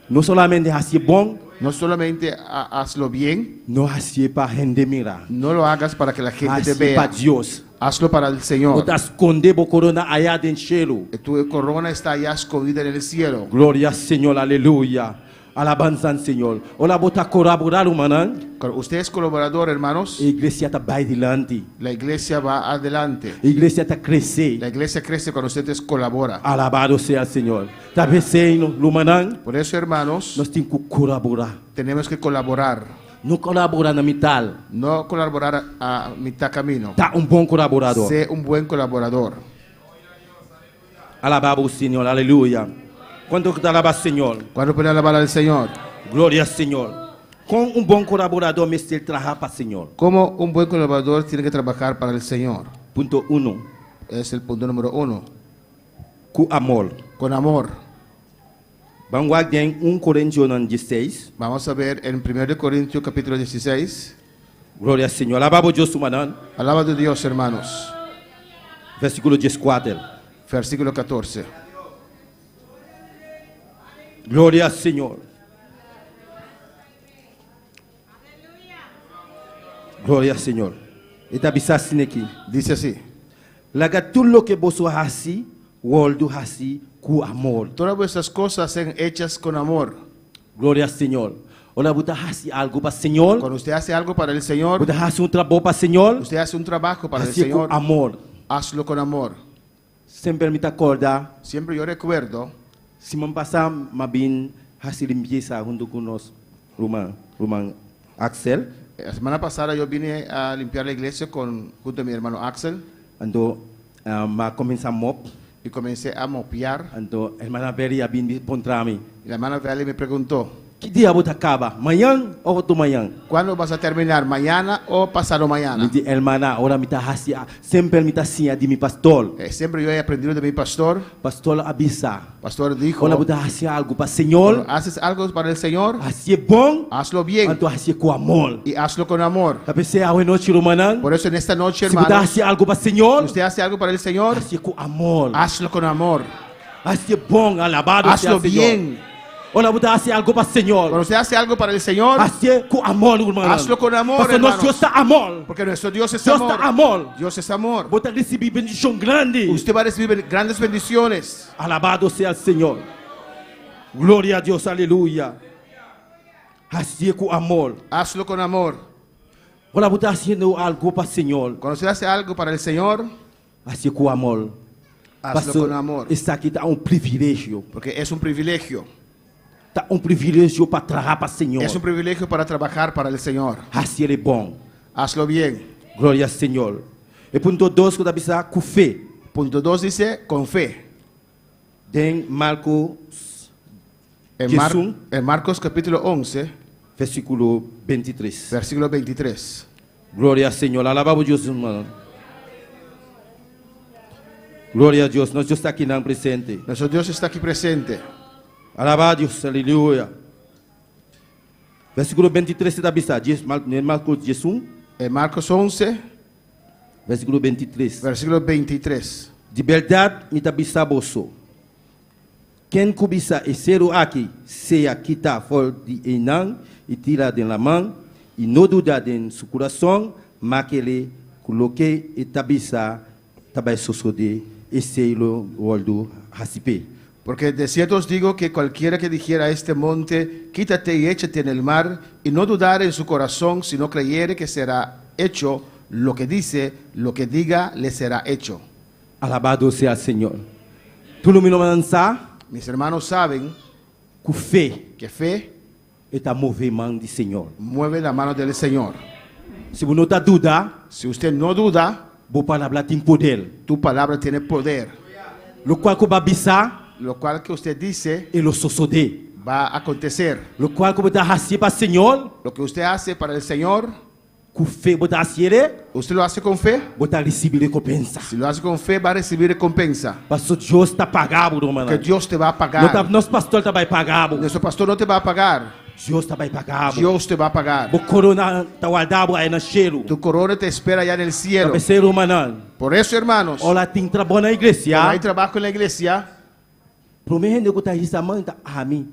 Não somente assim bom, No solamente hazlo bien, não assim para gente mirar. no lo hagas para que la gente te Assim para vea. Deus. Hazlo para el Señor. Botar esconder o corona allá dentro do cielo. Tu corona está allá escondida en el cielo. Glória ao Senhor, aleluia. Alabanza ao Senhor. Olha, botar colaborar, humano. Cuando usted es colaborador, hermanos, A igreja está bem adiante. la iglesia va adelante. A igreja está crescendo. La iglesia crece cuando ustedes colaboran. Alabado seja o Senhor. Está vencendo, humanan. Por eso, hermanos, Nós temos que colaborar. tenemos que colaborar. Não colaborar na mitad. No colaborar a mitad camino. Está bom colaborador. Sé un buen colaborador. Alabado o Senhor, aleluia. Quando que alaba o Senhor? ¿Cuándo puede alabar al Señor? Glória ao Senhor. Com bom colaborador, me ele trabalha para o Senhor. ¿Cómo un buen colaborador tiene que trabajar para el Señor? Ponto 1. Es el punto número 1. Com amor. Con amor. Vamos a ver em 1 Coríntios 16. Vamos a ver en 1 Corintios capítulo 16. Glória ao Senhor. Alabado Deus, humanan. Alaba de Dios, hermanos. Versículo 14. Versículo 14. Glória ao Senhor. Glória ao Senhor. Está bisasine aqui. Dice así. Laga tudo que você hasi, world hasi com amor. Todas vuestras cosas sean hechas con amor. Glória ao Senhor. Olha, você hasi algo para o Senhor. Cuando usted hace algo para el Señor, Você hasi trabalho para o Senhor. usted hace un trabajo para el Hasi com Señor, amor. hazlo con amor. Sempre me acordar. Siempre yo recuerdo, Semana passada, mabin hasi limpieza junto com nós, Roman Axel. la semana pasada yo vine a limpiar la iglesia junto a mi hermano Axel Ando, ma começar mop. y comencé a mopear. Então, a irmã Beria vim encontrar mim. Y la hermana Valley me preguntó, Que dia você acaba? Amanhã ou outro manhã? ¿cuándo vas a terminar? ¿Mañana o pasado mañana? Me diz, irmã, ora me tá assim, sempre me tá assim, de mi pastor. Siempre yo he aprendido de mi pastor. Pastor avisa. Pastor dijo, Ora você assim algo para cuando Senhor, haces algo para el Señor, assim é bom, hazlo bien então assim com amor. y hazlo con amor. Tá pensando, a noite, irmã? Por eso en esta noche, Se você hermanos, assim algo para si Senhor, usted hace algo para el Señor, assim com amor. hazlo con amor. Assim é bom, alabado seja Hazlo o Senhor. bien. Ora você assim algo para Senhor. Cuando usted hace algo para el Señor, Assim é com amor, irmã. hazlo con amor, Porque nosso hermanos. Deus está amor. Porque nuestro Dios es Deus amor. está amor. Dios es amor. Você receber bendição grande. Usted va a recibir grandes bendiciones. Alabado sea el Señor. Gloria a Dios, aleluya. Así es con amor. Hazlo con amor. Ahora usted está haciendo algo para el Señor. Cuando usted hace algo para el Señor, Así es con amor. hazlo con amor. Está aquí está un privilegio. Porque es un privilegio. Está un privilegio para trabajar para el Señor. Es un privilegio para trabajar para el Señor. Así es bom. Hazlo bien. Gloria al Señor. El punto 2 que está pensando con fe. Punto 2 dice, con fe. En Marcos, En Marcos capítulo 11, versículo 23. versículo 23. Gloria al Señor. Alabamos a Dios, hermano. Gloria a Dios. Nuestro Dios está aquí en el presente. Nuestro Dios está aquí presente. Alabado a Dios, aleluya. Versículo 23 está pensando. En Marcos 11, En Marcos 11, versículo 23. versículo 23. De verdade me está pensando você. Quem cobiça e ser aqui, seja quita fora de Enan e tira de la mão, e não duda em seu coração, mas que ele coloque e tabisa, tabai sucede, e se lo voldo recibe. Porque de cierto os digo que cualquiera que dijera a este monte, quítate y échate en el mar, y no dudare en su corazón, sino creyere que será hecho lo que dice, lo que diga le será hecho. Alabado seja o Senhor. Tu não me lança Mis hermanos saben com fé, que fe está movimento do Senhor. mueve la mano del Señor. Se você não está dúvida, Si usted no duda, vou palavra tem poder. tu palabra tiene poder, Lo qual que vai bisar, lo cual que usted dice e lo sucede. va a acontecer. Lo qual que vai receber para o Senhor, Lo que usted hace para el Señor, com fé, vai receber, usted lo hace con fe. vai receber recompensa. Si lo hace con fe, va a recibir recompensa. Pastor Deus está pagado, irmão. Que Dios te va a pagar. Nosso pastor está pagado. Nuestro pastor no te va a pagar. Deus está pagado. Dios te va a pagar. O corona está guardado aí no cheiro. Tu corona te espera allá en el cielo. Terceiro, irmão. Por eso, hermanos, Olha, tem trabalho na cuando igreja. hay trabajo en la iglesia, Primeiro que está risamando, a mim.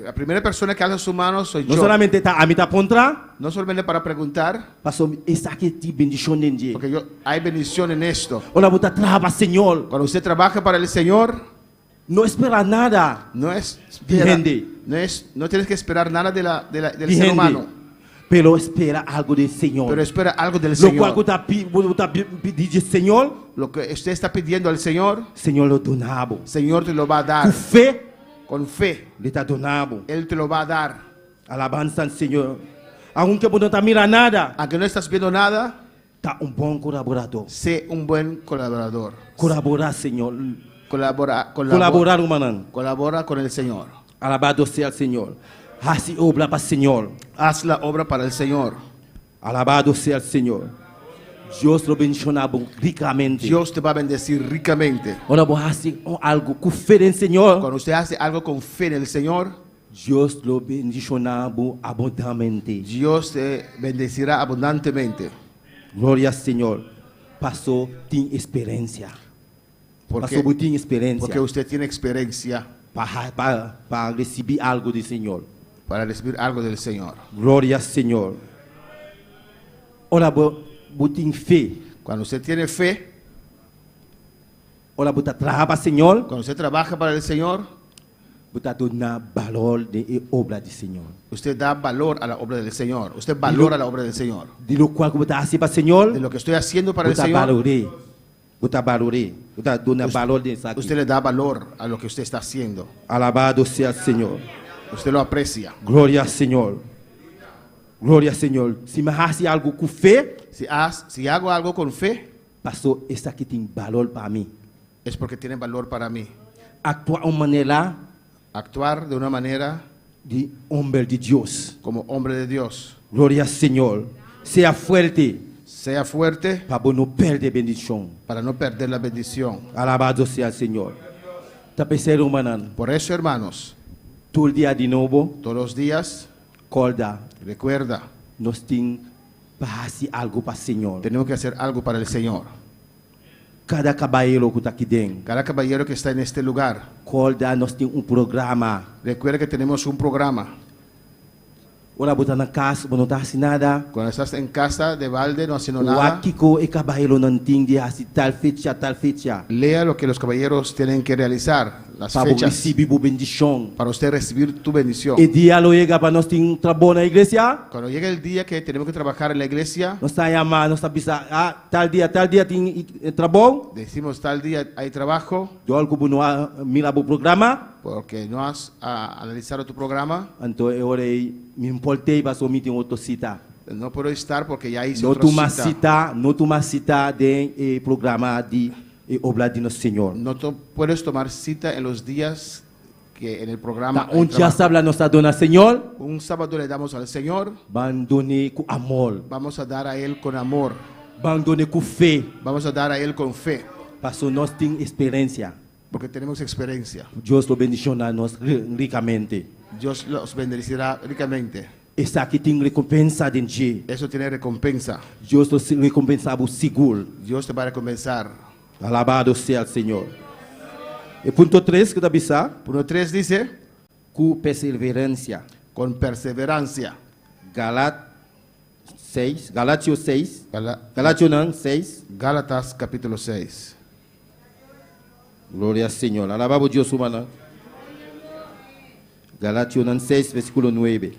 la primera persona que alza su mano soy Não yo. solamente está a mim está contra, No solamente para preguntar, pastor, essa aqui tem bendição dentro. porque hay bendición en esto. Olha, você trabalha, Senhor. Cuando usted trabaja para el Señor, Não espera nada. no tienes que esperar nada del de ser gente, humano, pero espera algo do Senhor. pero espera algo del Lo qual Señor. está pedindo, Senhor, Lo que usted está pidiendo al Señor, Senhor lo donavo. Señor te lo va a Com dar. fé, Con fe, Ele está donavo. Él te lo va a dar. Alabança ao Senhor. Aunque você não está mirando nada, Aunque no estás viendo nada, está bom colaborador. sé un buen colaborador. Colaborar, Senhor. Colabora humano. con el Señor. Alabado seja o Senhor. Hace obra para o Senhor. Haz la obra para el Señor. Alabado seja o Senhor. Deus lo bendicionar ricamente. Dios te va a bendecir ricamente. Ora, você hace algo com fé no Senhor. Cuando usted hace algo con fe en el Señor, Deus lo bendicionar abundantemente. Dios te bendecirá abundantemente. Glória ao Senhor. Passou, tem experiência. Porque, Passou, tem experiência. porque usted tiene experiencia Para receber algo do Senhor. para recibir algo del Señor. Glória ao Senhor. Ora, você tem fé. Cuando usted tiene fe, Ora, você trabalha para o Senhor. cuando usted trabaja para el Señor, Você dá valor de obra do Senhor. usted da valor a la obra del Señor. Usted valora la obra del Señor. De lo qual você hace para o Senhor. De lo que estoy haciendo para el Você Señor, valore. Você valore. Você dá valor disso aqui. usted le da valor a lo que usted está haciendo. Alabado seja o Senhor. Usted lo aprecia. Glória ao Senhor. Glória ao Senhor. Se me hace algo com fé, Si hago algo con fe, pastor, isso aqui tem valor para mim. es porque tiene valor para mí. Actuar de manera Actuar de una manera de hombre de Dios. como hombre de Dios. Gloria al Señor. Sea fuerte Sea fuerte para no perder bendición. para no perder la bendición. Alabado sea el Señor. Tapecero humano. Por eso, hermanos, Todo el día de nuevo, todos los días, colda, recuerda, nos tiene para hacer algo para el Señor. tenemos que hacer algo para el Señor. Cada caballero que está aquí dentro, Cada caballero que está en este lugar, colda, nos tiene un programa. recuerda que tenemos un programa. Ora botar na casa, não está assim nada. Cuando estás en casa de balde no haciendo O nada, Akiko e caballero não tem de assim tal fecha. lea lo que los caballeros tienen que realizar, las Para fechas, receber a bendição. para usted recibir tu bendición. E dia lo llega para nós ter trabalho na igreja. Cuando llegue el día que tenemos que trabajar en la iglesia, Nós está chamando, nós está pensando, tal dia tem trabalho. decimos tal día hay trabajo, Do algo não mira o programa. porque no has analizado tu programa. Então eu orei, me importei para só me ter outra cita. No puedo estar porque ya hice Não otra toma cita. cita de programa de obra de nosso Senhor. No puedes tomar cita en los días que en el programa. Tá hay onde já trabajo. sabe a nossa dona Senhor, Un sábado le damos al Señor, abandone com amor. vamos a dar a Él con amor, Abandone com fé, vamos a dar a Él con fe, para nós ter experiência. porque tenemos experiencia. Deus lo bendicionar nós ricamente. Dios los bendecirá ricamente. Essa aqui tem recompensa de Deus. Eso tiene recompensa. Deus lo recompensa seguro. Dios te va a recompensar. Alabado seja o Senhor. E ponto 3 que está pensando, Punto 3 dice, com perseverança. con perseverancia. Galátios 6. Galátios não, 6. Gálatas capítulo 6. Glória ao Senhor. Alabado Deus humano. Galátios 6, versículo 9.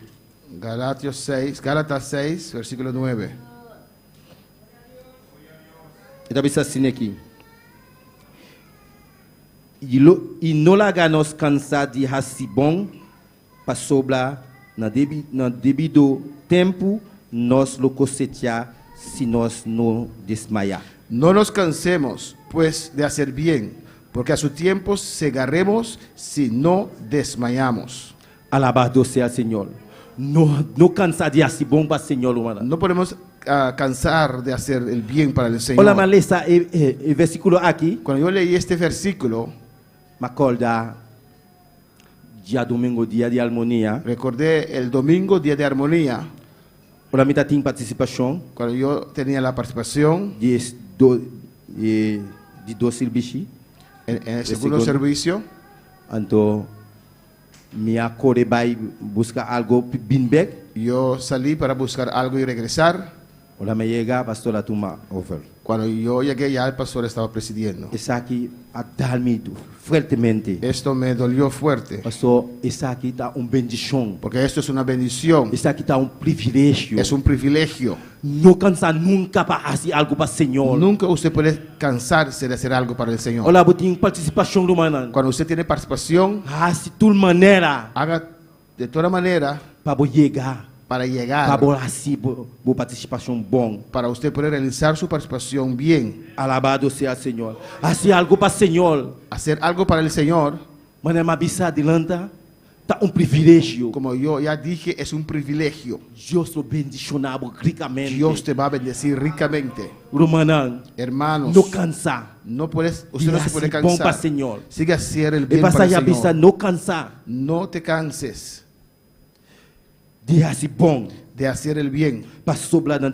Gálatas 6, versículo 9. Está pensando assim aqui. E não nos cansar de fazer bom, para sobrar no devido tempo, nós lo cosechar, se nós não desmaiar. No nos cansemos, pues, de hacer bien, porque a su tiempo segaremos si no desmayamos. Alabado seja o Senhor. Não cansar de fazer bom para o Senhor, humano. No podemos cansar de hacer el bien para el Señor. Olha, mas esse versículo aqui, Cuando yo leí este versículo, me acorda dia domingo, dia de harmonia. recordé el domingo, día de armonía, Olha, me tem participação cuando yo tenía la participación de dois serviços. en el segundo. segundo servicio. Então, me acordei vai buscar algo bem bem. Yo salí para buscar algo y regresar. Olha, me chega, pastor, a tomar over. Cuando yo llegué, ya el pastor estaba presidiendo. Esse aqui a dar-me fortemente. Esto me dolió fuerte, Pastor, esse aqui está bendição. porque esto es una bendición, Esse aqui está privilégio. es un privilegio. Não cansa nunca para fazer algo para o Senhor. Nunca usted puede cansarse de hacer algo para el Señor. Olha, tem participação humana. Cuando usted tiene participación, Se de toda maneira haga de toda manera para chegar, para para llegar, assim, boa participação bom. para usted poder realizar su participación bien, Alabado seja o Senhor. Fazer algo para o Senhor. hacer algo para el Señor, Mas na bisa adelanta, está privilégio. como yo ya dije, es un privilegio. Deus lo bendicionava ricamente. Dios te va a bendecir ricamente. Romanão, Hermanos, não cansa. no puedes, usted no se puede Bom para o cansar. Senhor. Sigue a hacer el E bien para passar el a bisa Señor. não cansar. No te canses De fazer bom. de hacer el bien, Para sobrar no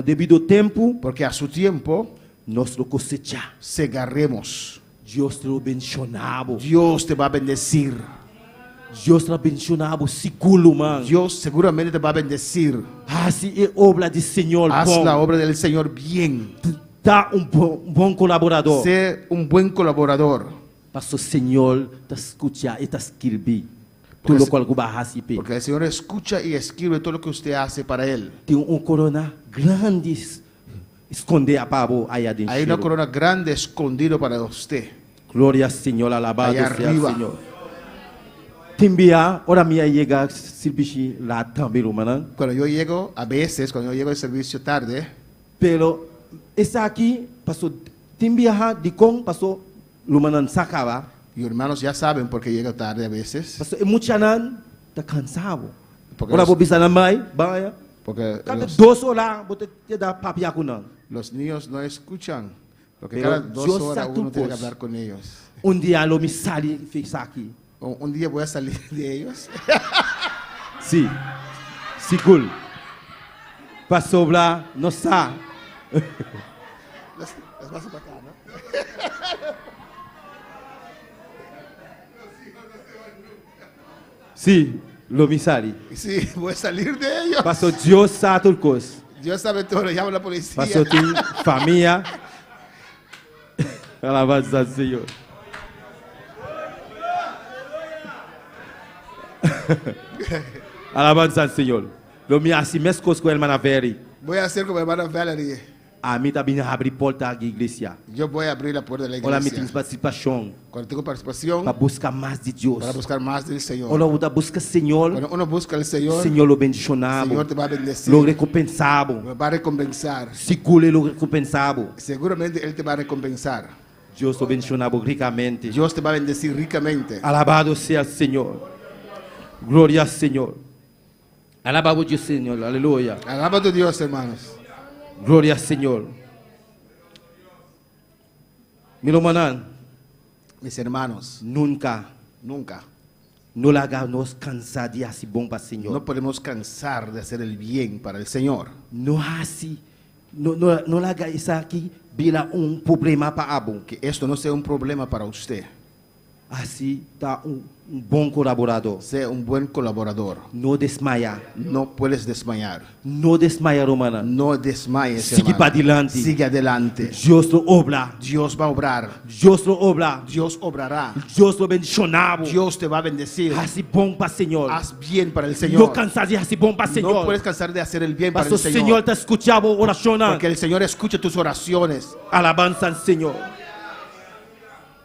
devido tempo, porque a su tiempo nós lo cosechar. segaremos. Deus lo bendicionava. Dios te va a bendecir. Deus lo bendicionava seguro, man. Dios seguramente te va a bendecir. Assim é obra do Senhor Haz bom. la obra del Señor bien. Tá bom colaborador. Sé un buen colaborador. Para o Senhor te escutar e te escrever. Porque Tudo se- qual vai receber. Porque el Señor escucha y escribe todo lo que usted hace para Él. Tem corona grande esconder a pavo aí adentro. Hay una corona grande escondido para usted. Glória ao Senhor, alabado Allá seja o arriba. Senhor. Timbia, ora minha chega serviço lá também, mano. Cuando yo llego, a veces, cuando yo llego al servicio tarde, Pero essa aqui, pastor, Timbiaha di kong paso lumanan sakaba. Y hermanos ya saben por qué llega tarde a veces. Paso emuchanan ta cansado. Porque Ora los- bo bisanan mai, baya. Porque Cada los, 2 horas bote te da papia kunan. los niños no escuchan. Porque Pero cada 2 Dios horas uno tiene que satupos. hablar con ellos. Un día lo misali fisaki. Un día voy a salir de ellos. Sí. Sí cool. Paso bla no sa. Las vas para acá, ¿no? Sí, lo misali. Sí, voy a salir de ellos. Paso Dios sa turcos. Dios sabe todo, llama a la policía. Paso tu familia. Alabanza al Señor. Alabanza al Señor. Lo mi así mescos con hermana Veri. Voy a hacer como hermana Valerie. A mí también abrir puerta a la iglesia. Yo voy a abrir la puerta de la Hola, iglesia. mi participación. Cuando tengo participación, Para buscar más de Dios. para buscar más del Señor. Hola, busca Señor. Cuando uno busca al Señor, Señor lo el bendicionamos. Señor te va a bendecir. Lo recompensamos. Me va a recompensar. Si cule lo recompensamos. Seguramente Él te va a recompensar. Dios lo bendicionamos ricamente. Dios te va a bendecir ricamente. Alabado sea el Señor. Gloria al Señor. Alabado Dios, Señor. Aleluya. Alaba a tu Dios, hermanos. Gloria al Señor. Milomanan, Mis hermanos, nunca nunca, no la hagamos cansar de hacer bon para el Señor. no podemos cansar de hacer el bien para el Señor. No así. No la haga esa aquí. Vila un problema para abo. Que esto no sea un problema para usted. Así está un buen colaborador. Sea un buen colaborador. No desmaya. No puedes desmayar. No desmaya, romana. No desmayes, Sigue hermano. para adelante. Sigue adelante. Dios lo obra. Dios va a obrar. Dios lo obra. Dios obrará. Dios lo bendicionamos. Dios te va a bendecir. Así bon para el Señor. Haz bien para el No Señor. cansar de así bon para el Señor. No puedes cansar de hacer el bien para Pastor el Señor. Señor te escuchaba oración. Porque el Señor escucha tus oraciones. Alabanza al Señor.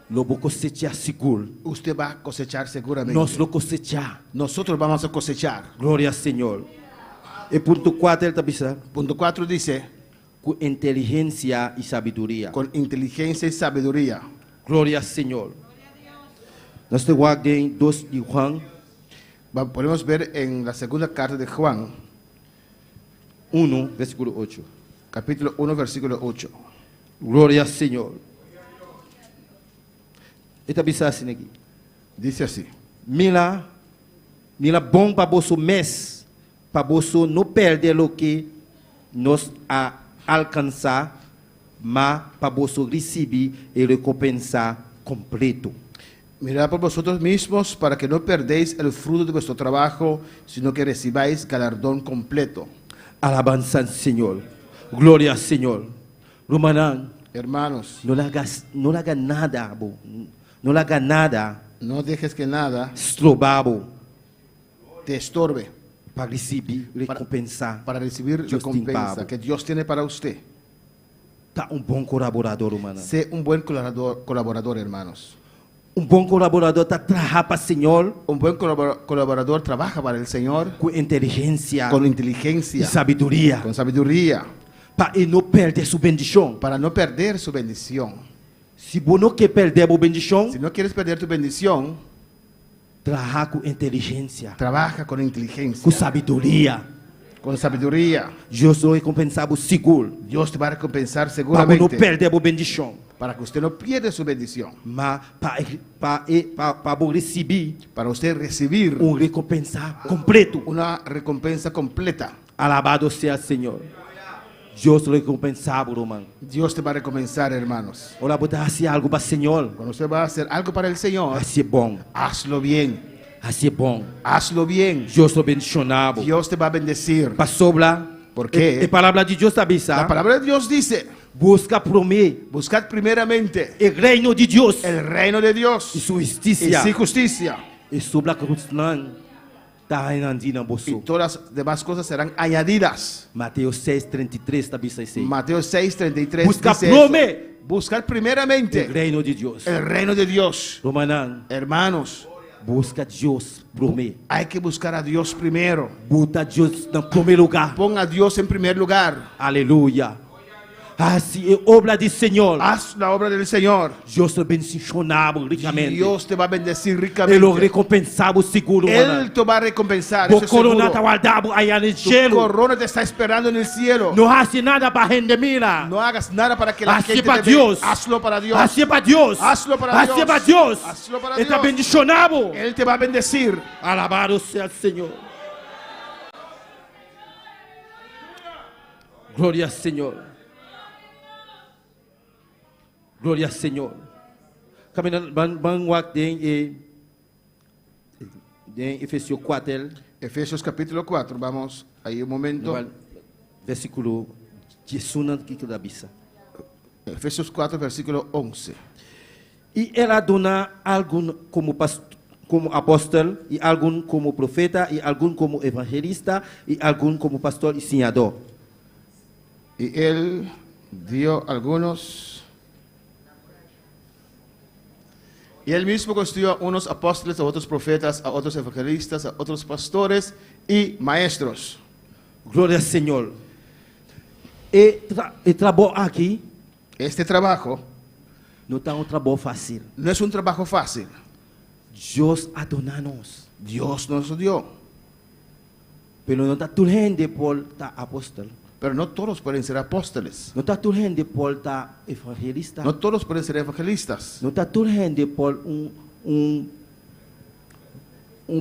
Lo voy a cosechar seguro. Usted va a cosechar seguramente. Nos lo cosecha. Nosotros vamos a cosechar. Gloria al Señor. El punto 4 está bisa. Punto 4 dice, Con inteligencia y sabiduría. con inteligencia y sabiduría. Gloria al Señor. Nós te guardem 2 de Juan Podemos ver en la segunda carta de Juan, 1, versículo 8. capítulo 1, versículo 8. Glória ao Senhor. Está bisa assim aqui. Dice así. Mila bom para vosso mês, para vosso não perder o que nos a alcançar, mas para vosso receber e recompensa completo. Mirad por vosotros mismos para que no perdéis el fruto de vuestro trabajo, sino que recibáis galardón completo. Alabança ao Senhor. Glória ao Senhor. Romanan, Hermanos, não haga nada, bo. Não haga nada no dejes que nada estrobado te estorbe para receber recompensa. para recibir Dios te recompensa pago. que Dios tiene para usted. Tá bom colaborador, humano. Sé un buen colaborador, hermanos. Bom colaborador está trabalhando para o Senhor Un buen colaborador trabaja para el Señor com inteligência con e inteligencia, sabedoria con sabiduría, para ele não perder sua bendição. para no perder su bendición. Se você não quer perder a bendição, Si no quieres perder tu bendición, trabalha com inteligência, trabaja con inteligencia, com sabedoria. con sabiduría. Deus vai recompensar o seguro Dios te va a recompensar para não seguramente perder a bendição. para que usted no pierda su bendición, Mas para receber para usted recibir recompensa completo. una recompensa completa. Alabado seja o Senhor. Deus recompensar, irmão. Dios te va a recompensar, hermanos. Ora, você fazer algo para o Senhor. Cuando usted va a hacer algo para el Señor, Vai ser bom. hazlo bien, Vai ser bom. hazlo bien. Deus lo bendicionado. Dios te va a bendecir. Passou lá. ¿Por qué? A palavra de Deus sabe, La sabe? palabra de Dios dice, Busca primeiro buscad primeramente o reino de Deus el reino de e Dios sua y justiça. su justicia, E sobre a cruz está reinando y você. todas las demás cosas serán añadidas. Mateus 6:33 está bisa isso aí. Mateo 6:33 Busca dice eso. primeiro Buscad o primeramente reino de Deus. el reino de Dios. Romanã, Hermanos, busca Deus primeiro. hay que buscar a Dios primero. Bota Deus no primeiro lugar. Ponga a Dios en primer lugar. Aleluia. Assim é obra do Senhor. Haz la obra del Señor. Deus te abençoará ricamente. Dios te va a bendecir Ele ricamente. recompensará seguro, Él mano. te va a recompensar. O Eso es corona seguro. está guardado aí no Tu gelo. corona te está esperando en el cielo. Não hace nada para render mira. No hagas nada para que la Así gente para te vea. Dios. Hazlo para Dios. Assim é para Deus. Hazlo para Assim é Dios. para Deus. Hazlo para Ele está Dios. abençoado. Él te va a bendecir. Alabado seja o Senhor. Glória ao Senhor. Glória ao Senhor. Kami bang wak den Efésios 4, Efesios capítulo 4. Vamos ahí un momento. versículo 19 que da bisa. Efesios 4, versículo 11. E ela dona algum como apóstolo, e algum como profeta, e algum como evangelista, e algum como pastor e ensinador. Y él dio algunos. Y él mismo constituyó a unos apóstoles, a otros profetas, a otros evangelistas, a otros pastores y maestros. Glória ao Senhor. E trabalho aqui Este trabajo não está um trabalho fácil. no es un trabajo fácil. Deus adona-nos. Dios nos lo dio. Pero não está tudo gente por estar apóstolo. Pero no todos pueden ser apóstoles. Não está tudo gente por estar evangelista. No todos pueden ser evangelistas. Não está tudo gente por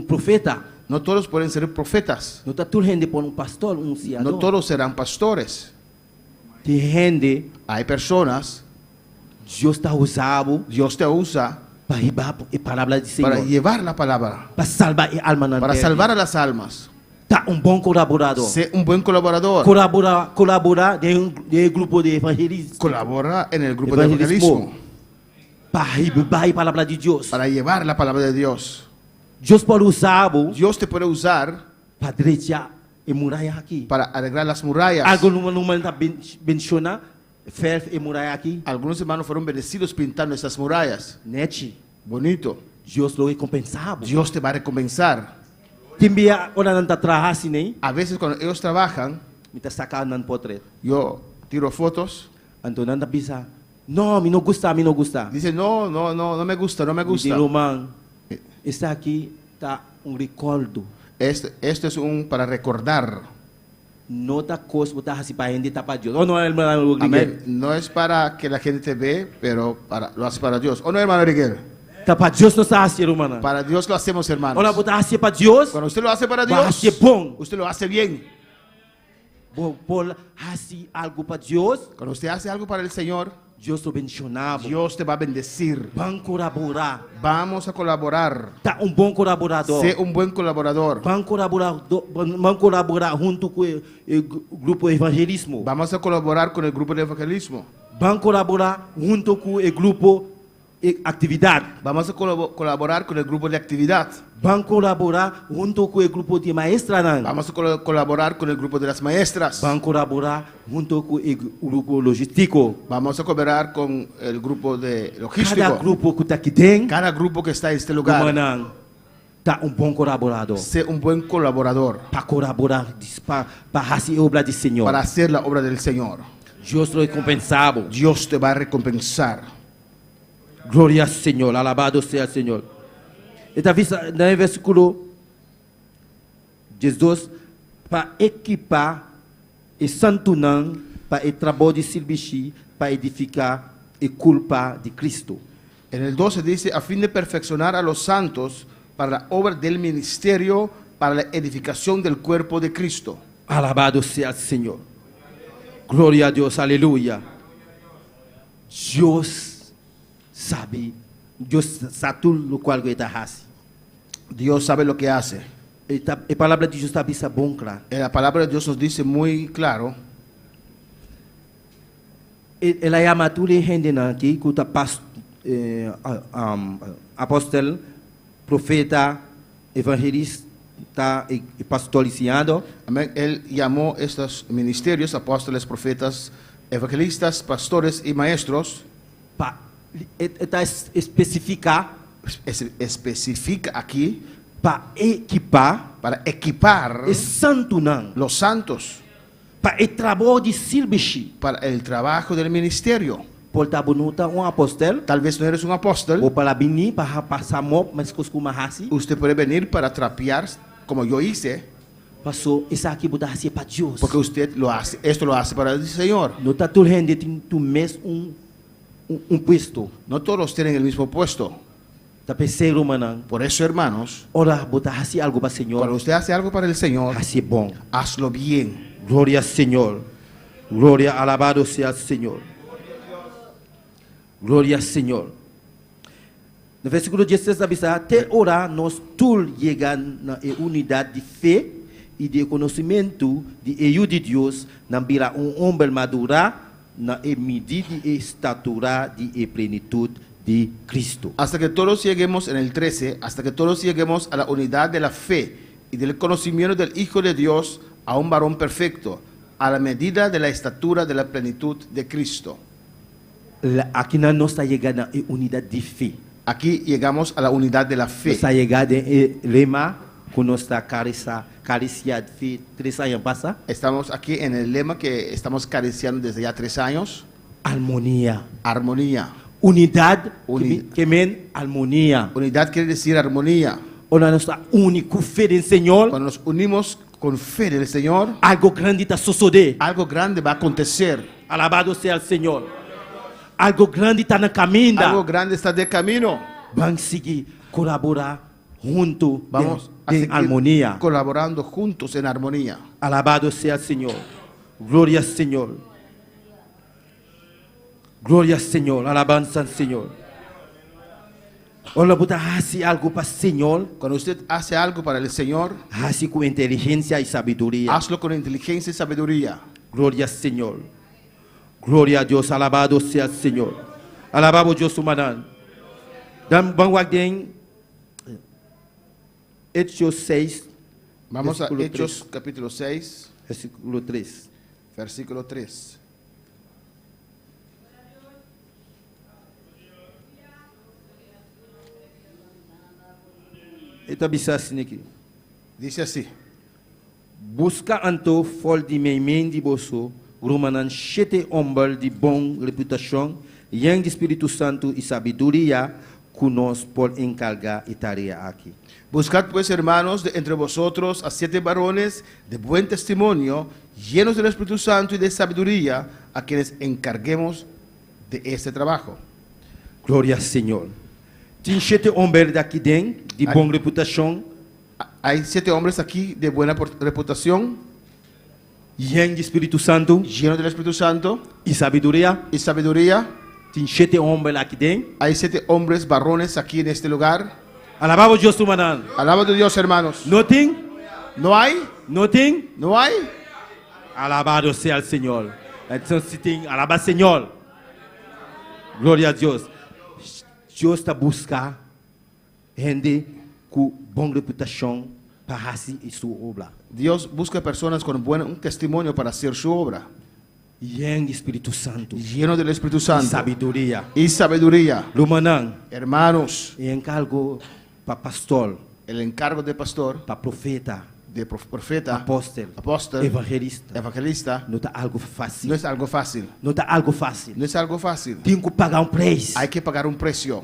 profeta. No todos pueden ser profetas. Não está tudo gente por pastor, ensinador. No todos serán pastores. Tem gente, Hay personas, Deus está usando Dios te usa para levar a palavra do para Senhor. llevar la palabra, Para salvar a alma na para terra. salvar a las almas. Está bom colaborador. Sé un buen colaborador. Colabora de grupo de evangelistas. Colabora en el grupo de Evangelismo. evangelismo Para levar a palavra de Deus. para llevar la palabra de Dios. Deus pode usar Dios te puede usar para direitar a muralha aqui. para arreglar las murallas. Algo não está menciona fer a muralha aqui. Algunos hermanos fueron bendecidos pintando esas murallas. Net. Bonito. Deus lo recompensava. Dios te va a recompensar. Também ora não está trabalhando nem. A veces cuando ellos trabajan, Me está sacando um portrait. yo tiro fotos. Então não está bisa. Não, me não gusta, me não gusta. Dice, no me gusta, no me gusta. Digo, man, está aqui está recordo. Esto es para recordar. Não está coisa botar assim para gente tá para Deus. Oh não, hermano, Amén. No es para que la gente ve, pero lo hace para Dios. ¿O no, hermano Miguel? Tá para Deus não está assim, hermano. Para Dios lo hacemos, hermanos. Ora botar assim para Deus. Cuando usted lo hace para Vai Dios, ser bom. usted lo hace bien. Por assim algo para Deus, Cuando usted hace algo para el Señor, Deus te abençoava. Dios te va a bendecir. Vão colaborar. Vamos a colaborar. Tá bom colaborador. Sé un buen colaborador. Vão colaborar junto com o grupo evangelismo. Vamos a colaborar con el grupo de evangelismo. Vão colaborar junto com o grupo atividade. Vamos a colaborar con el grupo de actividad. Vão colaborar junto com o grupo de maestrada. Vamos a colaborar con el grupo de las maestras. Vão colaborar junto com o grupo logístico. Vamos a cooperar con el grupo de Cada logístico. grupo que está aqui dentro, Cada grupo que está en este lugar. tá bom colaborador. Sé un buen colaborador Para colaborar, para fazer a obra do Senhor. para hacer la obra del Señor. Deus lo recompensava. Dios te va a recompensar. Glória ao Senhor, alabado seja o Senhor. Está visto no versículo 12, para equipar e santunar para o trabalho de serviço, para edificar e culpa de Cristo. En el 12 dice, a fin de perfeccionar a los santos para la obra del ministerio, para la edificación del cuerpo de Cristo. Alabado seja o Senhor. Glória a Deus, aleluia. Deus sabe tudo o qual ele está fazendo. Dios sabe lo que hace. A palavra de Deus está vista bom, claro. La palabra de Dios nos dice muy claro. Ela chama toda a gente aqui que está apóstolo, profeta, evangelista e pastoriciado. Amén. Él llamó estos ministerios, apóstoles, profetas, evangelistas, pastores y maestros. Está especifica Especifica aquí para equipar para equipar e santunar los santos, para o trabalho de serviço. para el trabajo del ministerio. Por tabunuta apóstol, Tal vez no eres un ou apóstol. para vir para passar mop, mas cosco mahasi. Usted puede venir para trapear como yo hice, Passou, isso aqui botar assim para Deus. porque usted lo hace, esto lo hace para el Señor. Não está todo gente tem tu mes puesto. No todos tienen el mismo puesto. Tá pensando, manang. Por eso, hermanos, Ora, botar assim algo para cuando Senhor. usted hace algo para el Señor, Assim bom. hazlo bien. Glória ao Senhor. Glória, alabado seja o Senhor. Glória ao Senhor. No versículo 16 da Bíblia, até ora nós todos chegamos na unidade de fé e de conhecimento de eu de Deus, na vira homem madura, na medida e estatura de plenitude de Cristo. Hasta que todos lleguemos, en el 13, hasta que todos lleguemos a la unidad de la fe y del conocimiento del Hijo de Dios, a un varón perfecto, a la medida de la estatura de la plenitud de Cristo. Aqui nós estamos chegando na unidade de fé. Aquí llegamos a la unidad de la Nós fe. estamos chegando em lema que nós está caricia de fé 3 anos passa. Estamos aquí en el lema que estamos acariciando desde ya 3 años. Harmonia. Armonía. Unidade, Uni- que men harmonia. Unidad quiere decir armonía. Onde nós está único fé do Senhor, Cuando nos unimos con fe del Señor, algo grande está suceder. algo grande va a acontecer. Alabado seja o Senhor. Algo grande está no caminho. Algo grande está de camino. Vamos seguir colaborar junto Vamos a em seguir harmonia. colaborando juntos en armonía. Alabado seja o Senhor. Glória ao Senhor. Glória ao Senhor. Alabança ao Senhor. Olha, botar assim algo para o Senhor, Cuando usted hace algo para el Señor, assim com inteligência e sabedoria. hazlo con inteligencia y sabiduría. Glória ao Senhor. Glória a Deus. Alabado seja o Senhor. Alabado Deus humanan. Dan bangwagden Hechos 6, Vamos a Versículo Hechos 3. capítulo 6, versículo 3. versículo 3. Eta bisa assim aqui. Dice así: Busca anto fol de memen de bosso, rumanan chete ombal de bom reputação, yang de Espírito Santo e sabedoria, que nós por encargar e tarefa aqui. Buscad pues, hermanos, de entre vosotros a 7 varones de buen testimonio, llenos del Espíritu Santo y de sabiduría, a quienes encarguemos de este trabajo. Glória ao Senhor. Tem chete ombal daqui dentro, de Ai. bom reputação, Hay 7 hombres aquí de buena reputación, yang de Espírito Santo llenos del Espíritu Santo e sabedoria. y sabiduría. Tem chete ombal aqui dentro. Hay 7 hombres varones aquí en este lugar. Alabado Deus humanan. Alabado a Dios, hermanos. Não tem? ¿No hay? Não tem? ¿No hay? Alabado seja o Senhor. Então, se tem, alaba Senhor. Glória a Deus. Deus está buscando gente com boa reputação para fazer sua obra. Dios busca personas con un testimonio para hacer su obra, E em Espírito Santo. lleno del Espíritu E Santo sabedoria. y sabiduría. Lumanan. Hermanos, E encargo para pastor, el encargo de pastor, para profeta, de profeta, apóstolo, evangelista. evangelista, Não está algo no fácil. es algo fácil. Não está algo fácil. No es algo fácil. Tem que pagar preço. Hay que pagar un precio.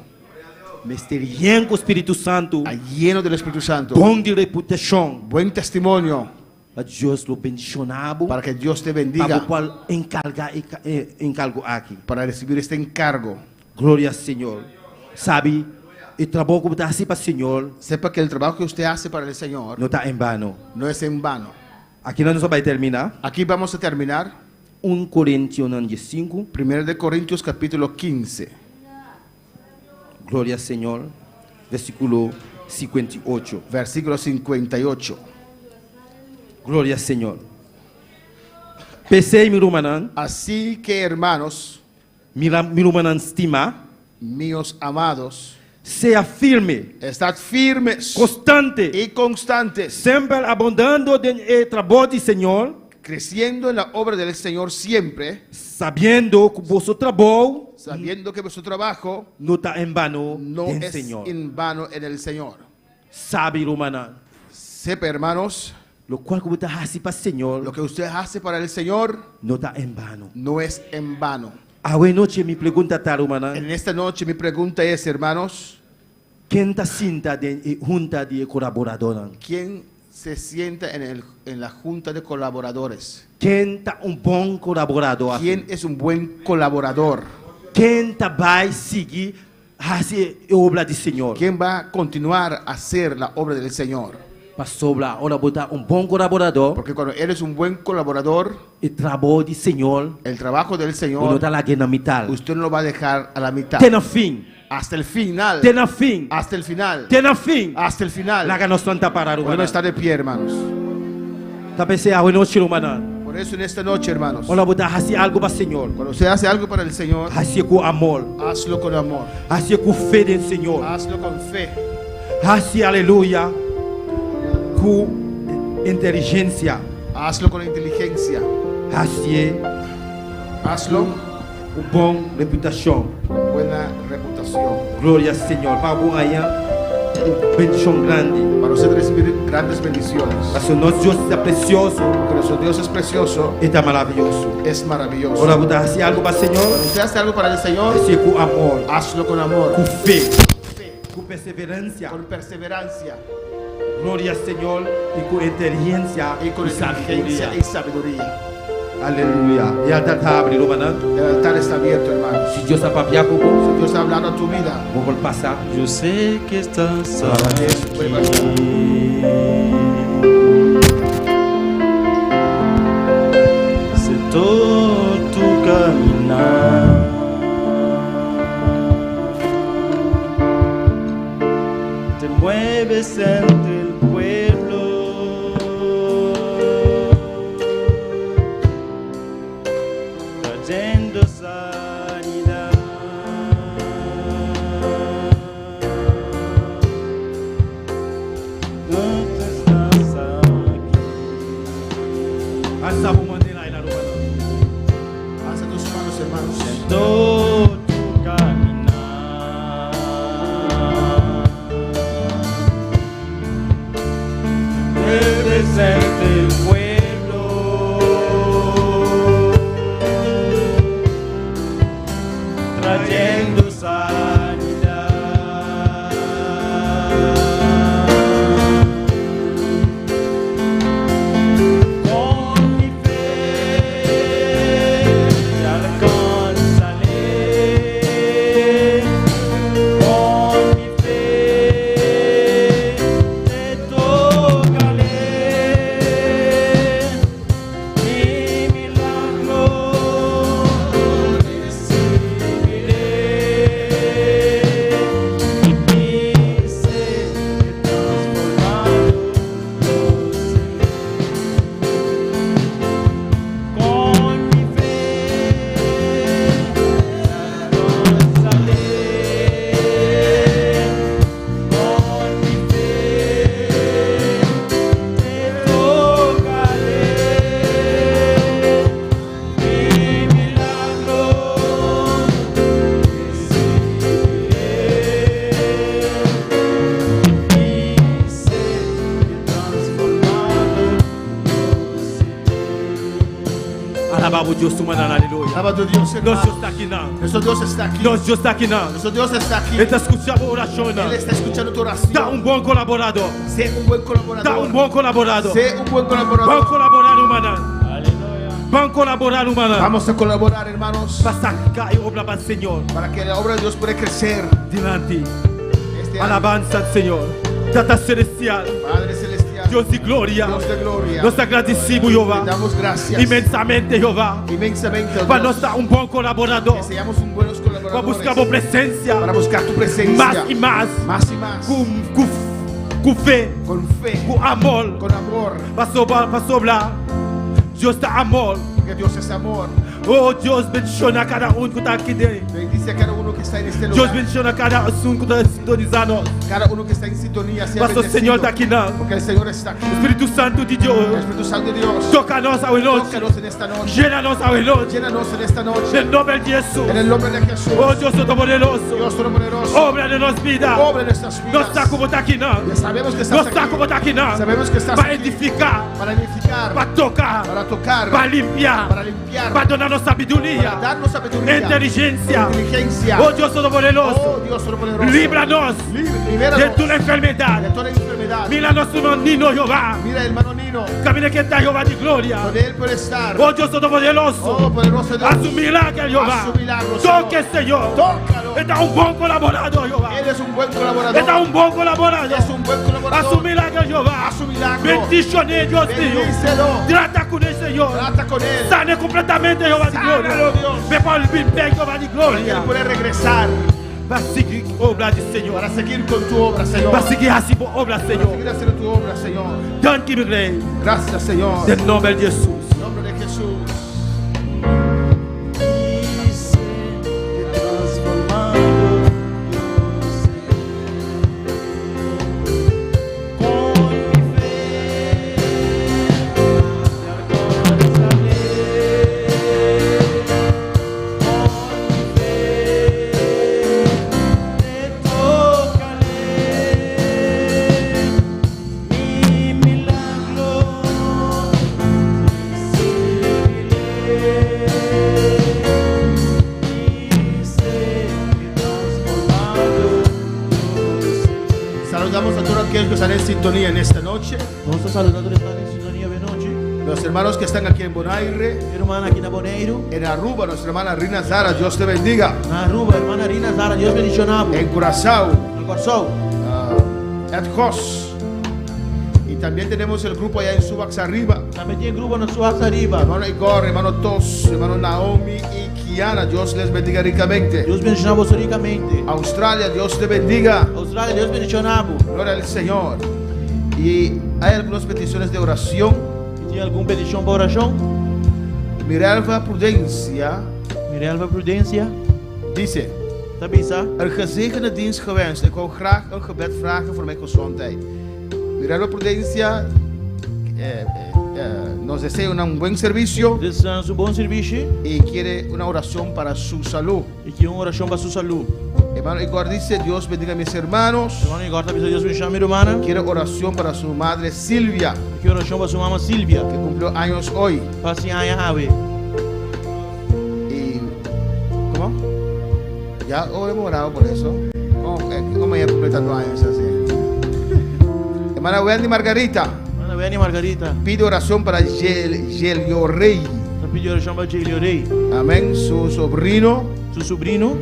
Mas ter em com o Espírito Santo, Lleno del Espíritu Santo, bom de reputação, buen testimonio, para Deus lo bendicionado, para que Dios te para bendiga, o qual encargo aqui. para recibir este encargo. Glória ao Senhor. Sabe, o trabalho que está assim para o Senhor Sepa que el trabajo que usted hace para el Señor não está em vano. no es en vano. Aqui nós vamos terminar. Aquí vamos a terminar 1 Coríntios 5. 1 de Corintios capítulo 15, Glória ao Senhor. Versículo 58. versículo 58. Glória ao Senhor. Pensei, mirumanan, Así que, hermanos mirumanan estima, míos amados, seja firme, estad firmes constante, y constantes, sempre abundando no trabalho do Senhor, creciendo en la obra del Señor siempre, sabendo que o vosso trabalho sabiendo que vuestro trabajo não está em vano no no es Senhor. en vano en el Señor. Sabe, mirumanan, Sepa, hermanos, Lo cual como está así para el Señor, Lo que usted hace para el Señor no está en vano. no es en vano. Ahora noche mi pregunta está, hermana. En esta noche mi pregunta es, hermanos, ¿Quién está cinta de junta de colaboradores? ¿quién se sienta en la junta de colaboradores? ¿Quién está un buen colaborador? ¿Quién es un buen colaborador? ¿Quién está va a seguir hacer obra del Señor? ¿Quién va a continuar a hacer la obra del Señor? Pastor, ahora botar un buen colaborador, Porque cuando eres un buen colaborador, el trabajo del Señor, el trabajo del uno Señor, está la guerra mitad. usted no lo va a dejar a la mitad. Tiene fin, Hasta el final. tiene fin, Hasta el final. tiene fin. Hasta el final. La que no está para Podemos hermana. estar de pie, hermanos. Está pensando ahora noche, hermana. Por eso en esta noche, hermanos, Ahora botar hacer algo para el Señor. cuando usted hace algo para el Señor, Hacer con amor, hazlo con amor. hacer con fe del Señor. Hazlo con fe. Hacer, aleluya, con inteligencia. Hazlo con inteligencia. Hacer Hazlo una buena reputación. con buena reputación. Gloria al Señor. Vamos allá. Bendición grande. Para usted recibir grandes bendiciones. Porque nuestro Dios es precioso. Porque nuestro Dios es precioso, y está maravilloso. es maravilloso. Ahora voy a hacer algo para el Señor. Cuando usted hace algo para el Señor, Hacer con amor, hazlo con amor, con fe, con perseverancia. con perseverancia Gloria al Señor y con inteligencia y con inteligencia sabiduría. y sabiduría. Aleluya. Y al altar abre, hermano. El altar está abierto, hermanos. Si Dios ha papiado, Si Dios está hablando a tu vida, vamos a pasar. Yo sé que estás puede aquí. Sé todo tu caminar. Te mueves entre el pueblo. Trayendo sanidad. Tú estás aquí. Alza tu mano en la hermano. alza tus manos, hermanos. Todo tu caminar. Mueves entre el pueblo. Trayendo sanidad. Con mi fe te alcanzaré. Con mi fe te tocaré. Mi milagro recibiré. Y mi ser transformado con mi fe alcanzaré. Con mi fe te tocaré. Mi milagro recibiré. Mi ser transformado. Alabamos Dios tu mano, aleluya. Alaba a tu Dios, Nuestro hermanos. Dios está aquí, no. Nuestro Dios está aquí. Nuestro Dios está aquí, no. Nuestro Dios está aquí. Él está escuchando oración. Él está escuchando tu oración. Da un buen colaborador. Sé un buen colaborador. Da un buen colaborador. Sé un buen Van a colaborador. colaborar, humana. Van a colaborar, humana. Vamos a colaborar, hermanos, Para sacar y obra para el Señor. para que la obra de Dios pueda crecer. Delante. Este año. Alabanza al Señor. Tata celestial. Padre celestial, Dios de gloria. Dios de gloria, Nos agradecemos, te Jehová. damos gracias Inmensamente, Jehová. inmensamente, oh Para Dios, nos dar un buen colaborador. que seamos un buenos Para colaboradores, buscar tu presencia. para buscar tu presencia Más y más. más y más, Con fe. con fe, Con amor. con amor, Para sobrar. Dios está amor. porque Dios es amor. Oh Dios, menciona a cada uno que está aquí dentro. Bendice a cada uno que está en este Dios lugar. menciona a cada uno que está sintonizando. Cada uno que está en sintonía sea Pastor bendecido. Señor está aquí, ¿no? Porque el Señor está aquí. Espíritu Santo de El Dios, Espíritu Santo de Dios. tócanos a noche. Tócanos en esta noche. Llénanos a noche. Llénanos en esta noche. En el nombre de Jesús. En el nombre de Jesús. Oh Dios Todopoderoso. Dios Todopoderoso. Obra de nuestras vidas. Obra en nuestras No vidas. está como está aquí, ¿no? Ya sabemos que No estás está como aquí. está aquí, ¿no? Sabemos que estás Para aquí. edificar, Para edificar. para tocar, Para tocar. para limpiar, Para limpiar. para darnos Para sabiduría, darnos sabiduría. inteligencia. Inteligencia. Oh Dios Todopoderoso, Oh Dios Todopoderoso. líbranos Libéranos de toda de enfermedad. toda enfermedad. Mira nuestro niño Jehová. Mira, hermano Nino, Camina que está Jehová de gloria. donde él puede estar. Oh Dios Todopoderoso, Oh, poderoso Dios. a su milagro Jehová. A su milagro, Señor. Toque Señor. Tócalo. Está un buen colaborador Jehová. Él es un buen colaborador. Está un buen colaborador. Es un buen A colaborador. su milagro Jehová. A su milagro. Bendiciones Dios mío. Bendícelo. Trata con el Señor. Trata con él. Sane completamente Jehová de Sánalo, gloria. Dios. Me pone el bien Jehová de Para que gloria. él pueda regresar. Va a seguir obra del Señor. Para seguir con tu obra, Señor. Va a seguir así por obra Para Señor. seguir haciendo tu obra, Señor. Thank you, Rey. Gracias, Señor. En nombre de Jesús. En nombre de Jesús. Dice que transformado yo sé. Con mi fe de alcanzaré. Con mi fe te tocaré. Mi milagro Saludamos a todos aquellos que están en sintonía en esta noche. Vamos a saludar a los que están en sintonía de noche. Los hermanos que están aquí en Bonaire, Hermana aquí en Aboneiro. en Aruba, nuestra hermana Rina Zara, Dios te bendiga. Na Aruba, hermana Rina Zara, Dios bendicionamos. En Curazao, En Corsol. Ed Hos. Y también tenemos el grupo allá en Subax arriba. Também tem grupo na sua arriba. Hermano Igor, hermano Tos, hermano Naomi y Kiana, Dios les bendiga ricamente. Deus bendicionamos ricamente. Australia, Dios te bendiga. Austrália, Deus bendicionamos. Gloria al Señor. Y hay algunas peticiones de oración. E tem alguma petição para oração? Miralva Prudencia Mirelva Prudência. dice: Também está. een gezegende dienst gewenst. Ik wil graag een gebed vragen voor mijn gezondheid. Miralva Prudencia nos desea un buen servicio Desejamos bom serviço y quiere una oración para su salud. e que uma oração para sua saúde. Hermano Igor dice: Dios bendiga a mis hermanos. Irmão Igor também Deus bendicionar minha irmã. Quiere oración para su madre Silvia, Que oração para sua mamãe Silvia. que cumplió años hoy. Passe a Yahweh. Y ¿cómo? Ya hemos orado por eso. ¿Cómo ya completando años así? Hermana Wendy Margarita Ana Vênia Margarita. pide oración para Gelio Rey. Está pedindo oração para Jelio Rei. Amén. Su sobrino Seu sobrinho.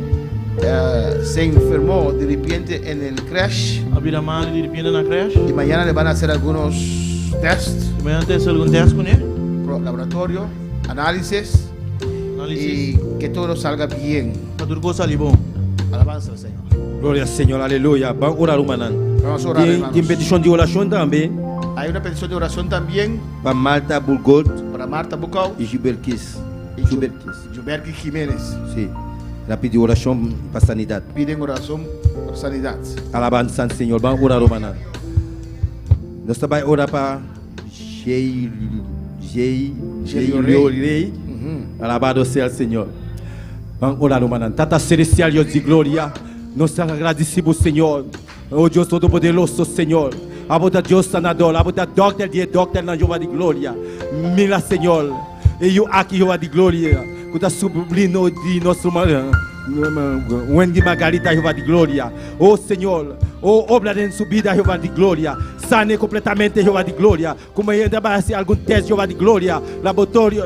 se enfermó de repente en el crash A vida mal de repente na creche. y mañana le van a hacer algunos tests, Amanhã tem algum teste com ele. laboratorio, análisis Análise. y que todo salga bien. Para tudo coisa ali bom. Alabanza al Señor. Gloria al Señor, aleluya. Van a orar, hermano. Vamos a orar, hermanos. Tem petição de oração também Hay una petición de oración también para Marta Bulgot para Marta Bucau e Gilberquis. y Gilberto Jiménez. Sim. Ela pediu oração para sanidade. Piden oración por sanidad. Alabança ao Senhor. Vamos orar, hermano. Nós também orar para Gelio Rei. Alabado seja o Senhor. Vamos orar, hermano. Tata celestial, Deus de glória. Nós agradecemos, Senhor. Oh Deus Todo-Poderoso, Senhor. Abuda Deus sanador. Abuda doctor na Jeová de glória. Mira, Senhor. E eu aqui, Jeová de glória. Que está sublindo de nosso mano. Wendy Margarita, Jeová de glória. Oh Senhor. Oh, obra em subida, Jeová de glória. Sane completamente, Jeová de glória. Como ainda vai ser algum teste, Jeová de glória. Laboratório,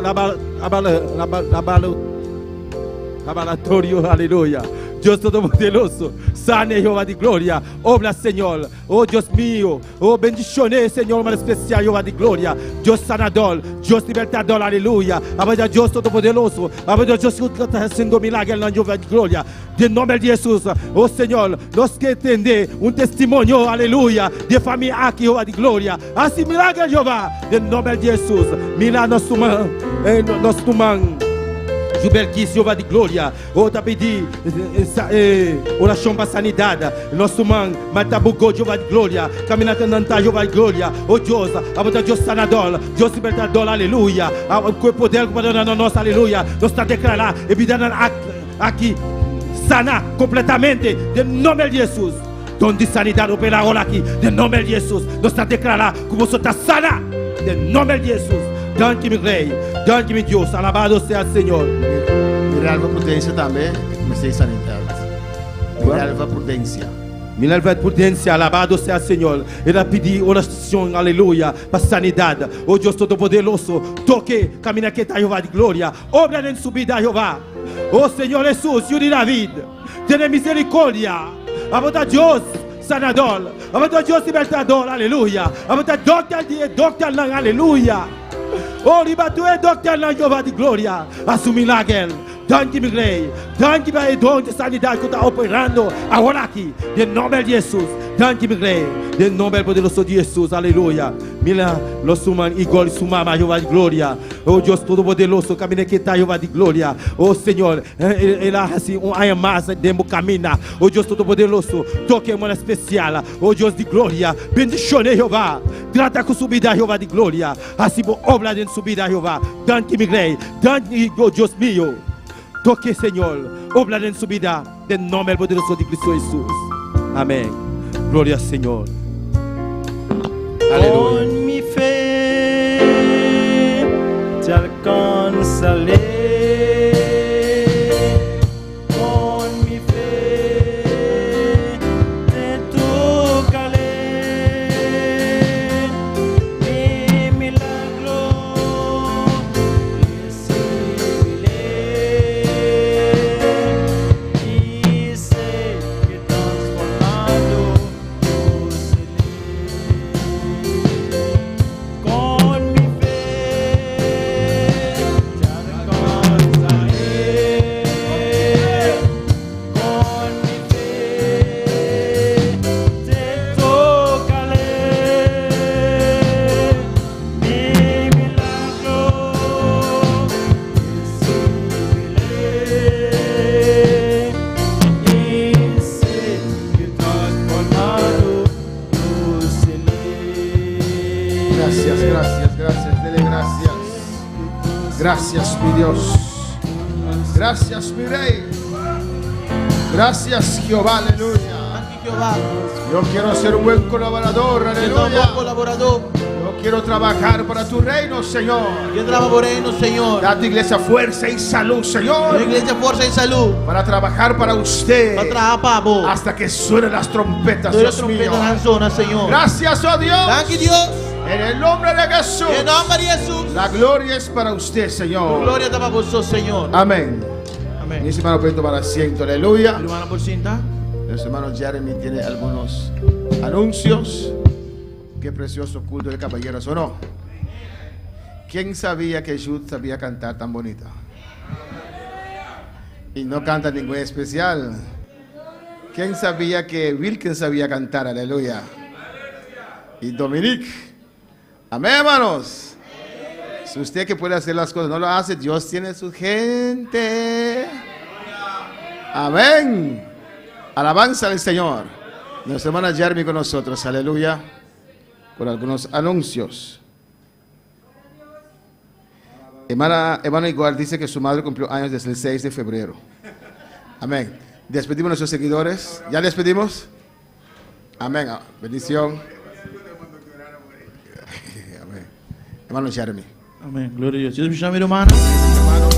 laboratório, aleluia. Deus Todo-Poderoso, sane Jehová de glória, obra Senhor, oh Deus mío, oh bendiciones Senhor, mais especial Jehová de glória, Deus sanador, Deus libertador, aleluia, abada Deus Todo-Poderoso, abada Deus que está fazendo milagre na Jehová de glória, de nome de Jesus, oh Senhor, nós que entender testemunho, aleluia, de família aqui Jehová de glória, assim milagre Jehová, de nome de Jesus, mira nosso mão, Gilberto, Jeová de glória. Oh, tá pedi oração para sanidade. Nosso irmão, Matabugo, Jeová de glória. Caminhando nanta, Jeová de glória. Oh, Deus, a Deus sanador, Deus libertador, aleluia. O poder que na nossa, aleluia. Nós está declarando, evidente aqui, sana completamente, em nome de Jesus. Donde sanidade opera agora aqui, em nome de Jesus. Nós está declarando que você está sana, em nome de Jesus. Danke-me, Rei. Danke-me, Deus. Alabado seja o Senhor. Minerva Prudência também, comecei sanidade. Minerva Prudência. Minerva Prudência, alabado seja o Senhor. Ela pediu oração, aleluia, para sanidade. Oh Deus Todo-Poderoso, toque, caminha que está Jeová de glória. Obra em subida, Jeová. Oh Senhor Jesus, Senhor de David, tenha misericórdia. Abota Deus, sanador. Abota Deus, libertador, aleluia. Abota doctor, aleluia. Oh, ribatue doctor na Jeová de glória. Assumir milagre. Danke-me, Rei. Danke-me a dom de sanidade que está operando agora aqui. Em nome de Jesus. Danke-me, Rei. Em nome poderoso de Jesus. Aleluia. Mila, los humanos, igual sumama, Jeová de glória. Oh, Deus Todo-Poderoso, caminha que está, Jeová de glória. Oh, Senhor, ela assim, aia mais demo camina. Oh, Deus Todo-Poderoso, toque uma especial. Oh, Deus de glória. Bendicione, Jeová. Trata com subida, Jeová de glória. Assim, obra de subida, Jeová. Danke-me, Rei. Danke, oh, Deus mío. Toque, Senhor, obra em subida, em nome poderoso de Cristo Jesus. Amém. Glória ao Senhor. Aleluia. Con mi fe te alcanzaré. Con mi fe te tocaré. Mi milagro recibiré. Y sé que transformado yo seré. Con mi fe te alcanzaré. Con mi fe te tocaré. Mi milagro recibiré. Y sé que transformado yo seré. Gracias, gracias, gracias. Dele gracias. Gracias, mi Dios. Gracias, mi Rey. Gracias, Jehová, aleluya. Danke, Jehová. Yo quiero ser un buen colaborador, Você é um aleluya. bom colaborador. Yo quiero trabajar para tu reino, Señor. Eu trabalharei no Senhor. Da tu iglesia fuerza y salud, Na Señor. igreja Força e Saúde. Para trabajar para usted. Para trabalhar para vos. Hasta que suenen las trompetas, Toda a Dios trompeta mío. na zona, Senhor. Gracias, oh Dios. Danke, Deus. En el nombre de Jesús. Em nome de Jesus. La gloria es para usted, Señor. Glória está para você, Senhor. Amén. Amém. Mis hermanos, pueden tomar asiento, aleluya. Irmã por cinta. Nuestro hermano Jeremy tiene algunos anuncios. Qué precioso culto de caballeros, ¿o no? ¿Quién sabía que Jude sabía cantar tan bonita? Y no canta ningún especial. ¿Quién sabía que Wilkins sabía cantar? Aleluya. Y Dominique. Amén, hermanos. Si usted que puede hacer las cosas no lo hace, Dios tiene su gente. Amén. Alabanza al Señor. Nuestra hermana Jeremy con nosotros, aleluya, con algunos anuncios. Hermano Igual dice que su madre cumplió años desde el 6 de febrero. Amén. Despedimos a nuestros seguidores. ¿Ya despedimos? Amén. Bendición. Amén. Hermano Jeremy. Amém. Glória a Deus. Deus me chama, irmã. Hermano